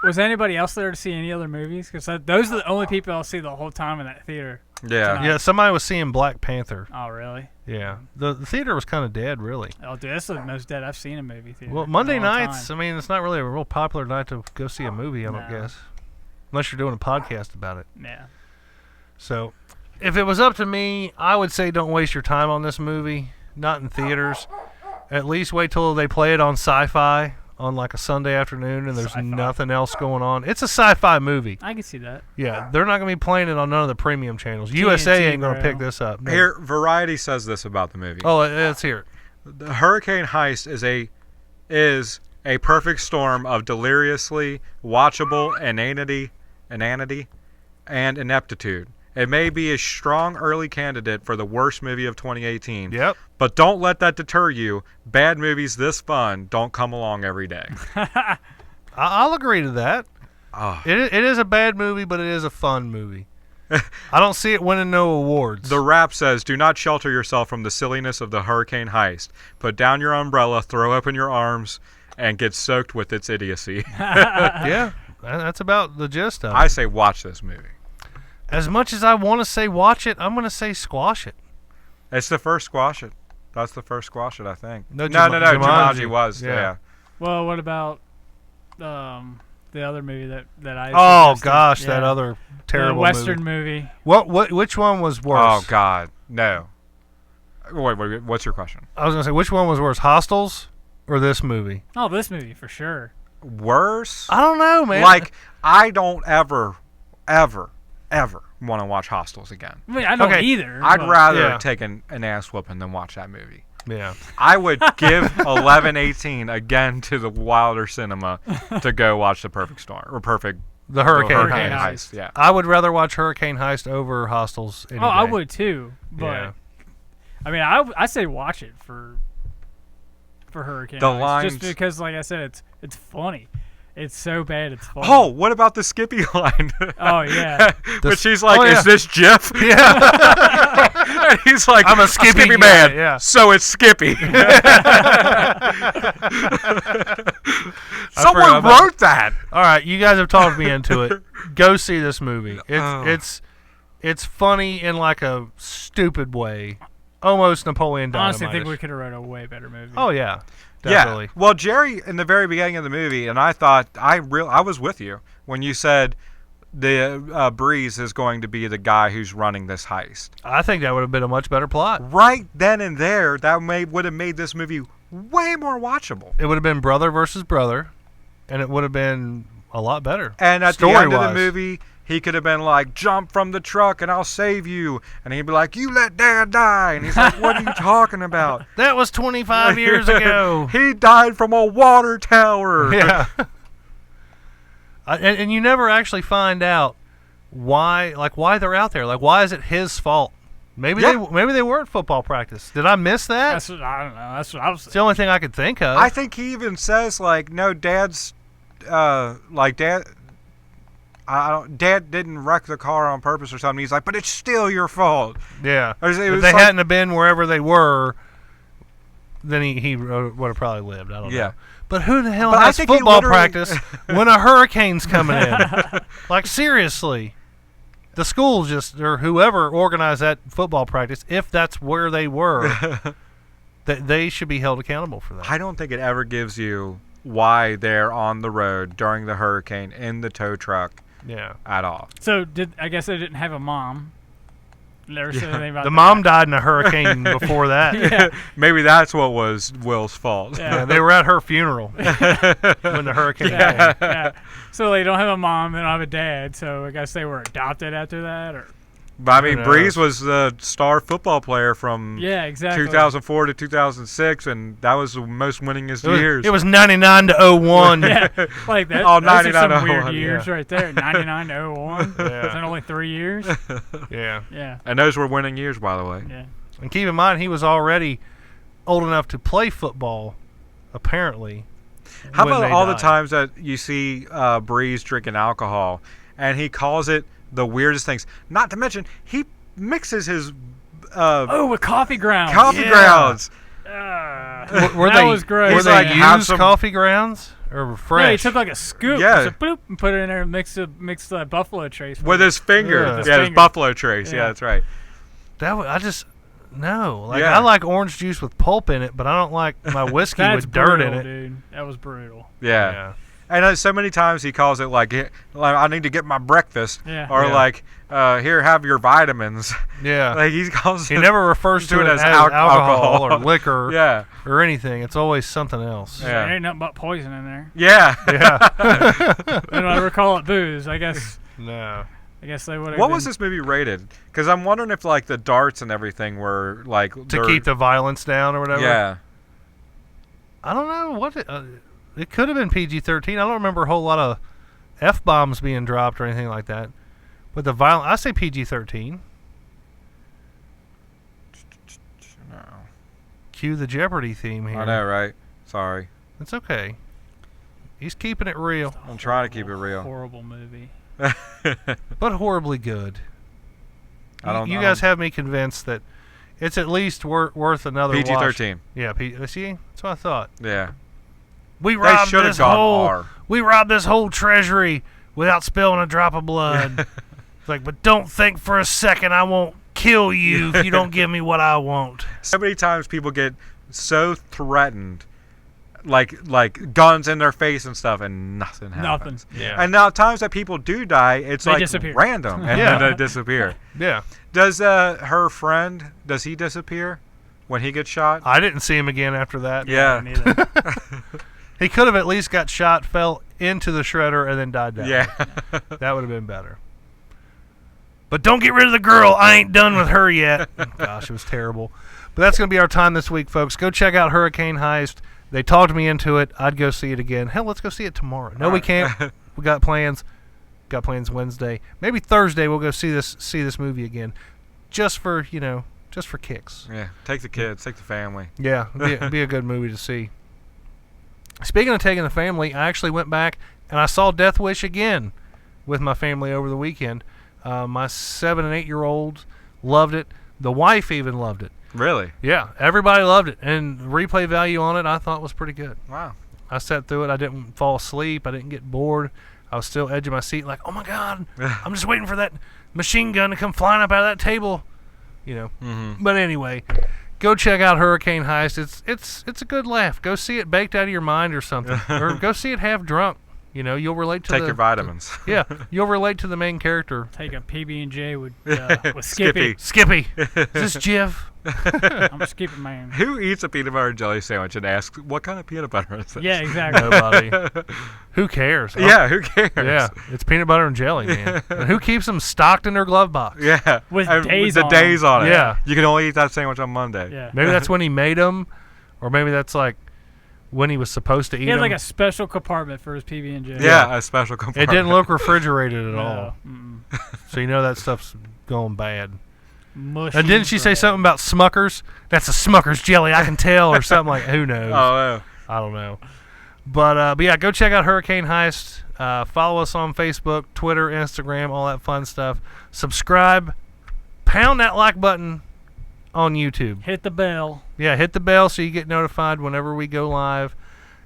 Speaker 2: Was anybody else there to see any other movies? Because those are the only people I'll see the whole time in that theater.
Speaker 3: Yeah.
Speaker 2: Tonight.
Speaker 1: Yeah, somebody was seeing Black Panther.
Speaker 2: Oh, really?
Speaker 1: Yeah. The theater was kind of dead, really.
Speaker 2: Oh, dude, that's the most dead I've seen a movie theater.
Speaker 1: Well, Monday nights, it's not really a real popular night to go see a movie, I don't guess. Unless you're doing a podcast about it.
Speaker 2: Yeah. So,
Speaker 1: if it was up to me, I would say don't waste your time on this movie. Not in theaters. At least wait till they play it on Sci-Fi on a Sunday afternoon and there's nothing else going on. It's a sci-fi movie.
Speaker 2: I can see that.
Speaker 1: Yeah, they're not going to be playing it on none of the premium channels. USA ain't going to pick this up. No.
Speaker 3: Here, Variety says this about the movie.
Speaker 1: Oh, let's hear it.
Speaker 3: The Hurricane Heist is a perfect storm of deliriously watchable inanity and ineptitude. It may be a strong early candidate for the worst movie of 2018.
Speaker 1: Yep.
Speaker 3: But don't let that deter you. Bad movies this fun don't come along every day.
Speaker 1: I'll agree to that. It is a bad movie, but it is a fun movie. I don't see it winning no awards.
Speaker 3: The rap says, do not shelter yourself from the silliness of the Hurricane Heist. Put down your umbrella, throw open your arms, and get soaked with its idiocy.
Speaker 1: Yeah, that's about the gist of it.
Speaker 3: I say watch this movie.
Speaker 1: As much as I want to say watch it, I'm going to say squash it.
Speaker 3: It's the first squash it. That's the first squash it, I think.
Speaker 1: No.
Speaker 3: Jumanji was. Yeah.
Speaker 2: Well, what about the other movie that I?
Speaker 1: Oh gosh, that other terrible
Speaker 2: Western movie.
Speaker 1: Which one was worse?
Speaker 3: Oh God, no. Wait, what's your question?
Speaker 1: I was gonna say, which one was worse, Hostels or this movie?
Speaker 2: Oh, this movie for sure.
Speaker 3: Worse?
Speaker 1: I don't know, man.
Speaker 3: Like, I don't ever want to watch Hostels again.
Speaker 2: I mean, I don't either.
Speaker 3: I'd rather take an ass whooping than watch that movie.
Speaker 1: Yeah.
Speaker 3: I would give 11:18 again to the Wilder Cinema to go watch The Perfect Storm or
Speaker 1: The Hurricane
Speaker 3: Heist. Yeah.
Speaker 1: I would rather watch Hurricane Heist over Hostels. Any day.
Speaker 2: I would too. But I mean, I say watch it for Hurricane Heist, just because, like I said, it's funny. It's so bad, it's funny.
Speaker 3: Oh, what about the Skippy line?
Speaker 2: Oh, yeah.
Speaker 3: But she's like, is this Jeff?
Speaker 1: Yeah.
Speaker 3: And he's like,
Speaker 1: I'm a Skippy guy,
Speaker 3: man.
Speaker 1: Yeah.
Speaker 3: So it's Skippy. Someone wrote that.
Speaker 1: All right, you guys have talked me into it. Go see this movie. It's funny in like a stupid way. Almost Napoleon Dynamite.
Speaker 2: Honestly, I think we could have wrote a way better movie.
Speaker 1: Oh, yeah. Definitely.
Speaker 3: Yeah. Well, Jerry, in the very beginning of the movie, and I thought, I was with you when you said the Breeze is going to be the guy who's running this heist.
Speaker 1: I think that would have been a much better plot.
Speaker 3: Right then and there, that would have made this movie way more watchable.
Speaker 1: It would have been brother versus brother, and it would have been a lot better.
Speaker 3: And at the end of the movie, he could have been like, jump from the truck and I'll save you. And he'd be like, you let Dad die. And he's like, what are you talking about?
Speaker 1: That was 25 years ago.
Speaker 3: He died from a water tower.
Speaker 1: Yeah. And you never actually find out why they're out there. Like, why is it his fault? Maybe they were at football practice. Did I miss that?
Speaker 2: I don't know. That's what I was saying.
Speaker 1: It's the only thing I could think of.
Speaker 3: I think he even says, like, no, Dad's, Dad didn't wreck the car on purpose or something. He's like, but it's still your fault.
Speaker 1: Yeah. If they hadn't have been wherever they were, then he would have probably lived. I don't know. But who the hell has football practice when a hurricane's coming in? Like, seriously. The school or whoever organized that football practice, if that's where they were, they should be held accountable for that.
Speaker 3: I don't think it ever gives you why they're on the road during the hurricane in the tow truck.
Speaker 1: Yeah.
Speaker 3: At all.
Speaker 2: So I guess they didn't have a mom. Never said anything about
Speaker 1: the mom died in a hurricane before that.
Speaker 2: Yeah.
Speaker 3: Maybe that's what was Will's fault.
Speaker 1: Yeah, they were at her funeral when the hurricane came.
Speaker 2: Yeah. So they don't have a mom, they don't have a dad, so I guess they were adopted after that, or.
Speaker 3: But I mean, Breeze was the star football player from 2004 to 2006, and that was the most winningest years.
Speaker 1: It was 99 to 01.
Speaker 2: Yeah, like that.
Speaker 3: Oh,
Speaker 2: those are
Speaker 3: 99
Speaker 2: some
Speaker 3: to
Speaker 2: weird
Speaker 3: 01,
Speaker 2: years right there. 99 to 01.
Speaker 1: Yeah.
Speaker 2: Is that only 3 years?
Speaker 1: Yeah.
Speaker 2: Yeah.
Speaker 3: And those were winning years, by the way.
Speaker 2: Yeah.
Speaker 1: And keep in mind, he was already old enough to play football, apparently.
Speaker 3: How about all the times that you see Breeze drinking alcohol, and he calls it the weirdest things? Not to mention, he mixes his
Speaker 2: with coffee grounds.
Speaker 3: Grounds.
Speaker 2: That was great.
Speaker 1: Were they used coffee grounds or fresh?
Speaker 2: Yeah, he took like a scoop, just bloop, and put it in there and mixed the buffalo trace
Speaker 3: with his finger. His buffalo trace. Yeah, that's right.
Speaker 1: I like orange juice with pulp in it, but I don't like my whiskey with dirt in it.
Speaker 2: Dude. That was brutal.
Speaker 3: Yeah. And so many times he calls it like I need to get my breakfast, or like here, have your vitamins.
Speaker 1: Yeah,
Speaker 3: like he calls.
Speaker 1: He never refers to it as alcohol or liquor, or anything. It's always something else.
Speaker 2: Yeah, there ain't nothing but poison in there.
Speaker 3: Yeah,
Speaker 2: They don't ever call it booze, I guess.
Speaker 1: No.
Speaker 2: I guess they would.
Speaker 3: What was this movie rated? Because I'm wondering if like the darts and everything were like
Speaker 1: to keep the violence down or whatever.
Speaker 3: Yeah.
Speaker 1: I don't know what it could have been PG-13. I don't remember a whole lot of F-bombs being dropped or anything like that. But the violence, I say PG-13.
Speaker 3: No.
Speaker 1: Cue the Jeopardy theme here.
Speaker 3: I know, right? Sorry.
Speaker 1: It's okay. He's keeping it real.
Speaker 3: I'm trying to keep it real.
Speaker 2: Horrible movie.
Speaker 1: But horribly good. You guys have me convinced that it's at least worth another
Speaker 3: PG-13.
Speaker 1: Watch. Yeah, see? That's what I thought.
Speaker 3: Yeah.
Speaker 1: We robbed this whole treasury without spilling a drop of blood. It's like, but don't think for a second I won't kill you if you don't give me what I want.
Speaker 3: So many times people get so threatened, like guns in their face and stuff, and nothing happens.
Speaker 2: Nothing.
Speaker 3: Yeah. And now times that people do die, it's
Speaker 2: they
Speaker 3: like
Speaker 2: disappear.
Speaker 3: random, and then they disappear.
Speaker 1: Yeah.
Speaker 3: Does her friend, does he disappear when he gets shot?
Speaker 1: I didn't see him again after that.
Speaker 3: Yeah.
Speaker 1: He could have at least got shot, fell into the shredder, and then died down.
Speaker 3: Yeah.
Speaker 1: That would have been better. But don't get rid of the girl. I ain't done with her yet. Gosh, it was terrible. But that's going to be our time this week, folks. Go check out Hurricane Heist. They talked me into it. I'd go see it again. Hell, let's go see it tomorrow. No, we can't. We got plans. Got plans Wednesday. Maybe Thursday we'll go see this movie again. Just for kicks.
Speaker 3: Yeah. Take the kids. Take the family.
Speaker 1: Yeah, be a good movie to see. Speaking of taking the family, I actually went back and I saw Death Wish again with my family over the weekend. My 7 and 8 year olds loved it. The wife even loved it.
Speaker 3: Really?
Speaker 1: Yeah, everybody loved it. And the replay value on it I thought was pretty good.
Speaker 3: Wow.
Speaker 1: I sat through it. I didn't fall asleep. I didn't get bored. I was still edging my seat like, oh my God, I'm just waiting for that machine gun to come flying up out of that table.
Speaker 3: Mm-hmm.
Speaker 1: But anyway, go check out Hurricane Heist. It's a good laugh. Go see it baked out of your mind or something. Or go see it half drunk. You'll relate to
Speaker 3: Take your vitamins.
Speaker 1: You'll relate to the main character.
Speaker 2: Take a PB&J with Skippy.
Speaker 1: Skippy. Is this Jiff?
Speaker 2: I'm a Skippy man.
Speaker 3: Who eats a peanut butter and jelly sandwich and asks, what kind of peanut butter is this?
Speaker 2: Yeah, exactly.
Speaker 1: Nobody. Who cares?
Speaker 3: Yeah, who cares?
Speaker 1: Yeah, it's peanut butter and jelly, man. And who keeps them stocked in their glove box?
Speaker 3: Yeah.
Speaker 2: With
Speaker 3: the days on it.
Speaker 1: Yeah.
Speaker 3: You can only eat that sandwich on Monday.
Speaker 2: Yeah.
Speaker 1: Maybe that's when he made them, or maybe that's like when he was supposed to eat
Speaker 2: He had
Speaker 1: them.
Speaker 2: like a special compartment for his PB&J.
Speaker 3: Yeah, a special compartment.
Speaker 1: It didn't look refrigerated at
Speaker 2: No.
Speaker 1: all. So that stuff's going bad.
Speaker 2: Mushy
Speaker 1: And didn't she say
Speaker 2: bread.
Speaker 1: something about Smuckers? That's a Smuckers jelly, I can tell, or something like. Who knows?
Speaker 3: Oh, yeah.
Speaker 1: I don't know. But yeah, go check out Hurricane Heist. Follow us on Facebook, Twitter, Instagram, all that fun stuff. Subscribe. Pound that like button on YouTube.
Speaker 2: Hit the bell.
Speaker 1: Yeah, hit the bell so you get notified whenever we go live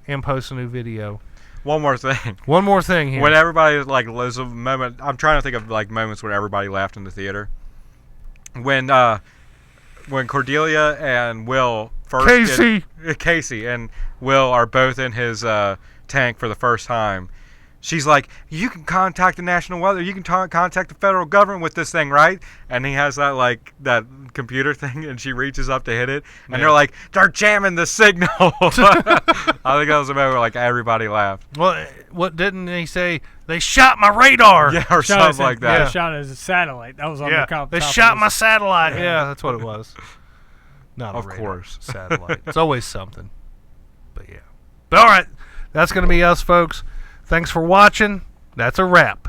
Speaker 1: and post a new video.
Speaker 3: One more thing.
Speaker 1: One more thing here.
Speaker 3: When everybody, there's a moment, I'm trying to think of, moments when everybody laughed in the theater. When Cordelia and Will first Casey and Will are both in his tank for the first time. She's like, you can contact the national weather. You can contact the federal government with this thing, right? And he has that that computer thing, and she reaches up to hit it, and they're like, they're jamming the signal. I think that was a moment where everybody laughed.
Speaker 1: Well, what didn't he say? They shot my radar.
Speaker 3: Yeah, or something like that.
Speaker 2: They shot as a satellite. That was on the top.
Speaker 1: They shot my satellite. Yeah, that's what it was. Not a
Speaker 3: of
Speaker 1: radar,
Speaker 3: course.
Speaker 1: satellite. It's always something. But yeah. But all right, that's going to be us, folks. Thanks for watching. That's a wrap.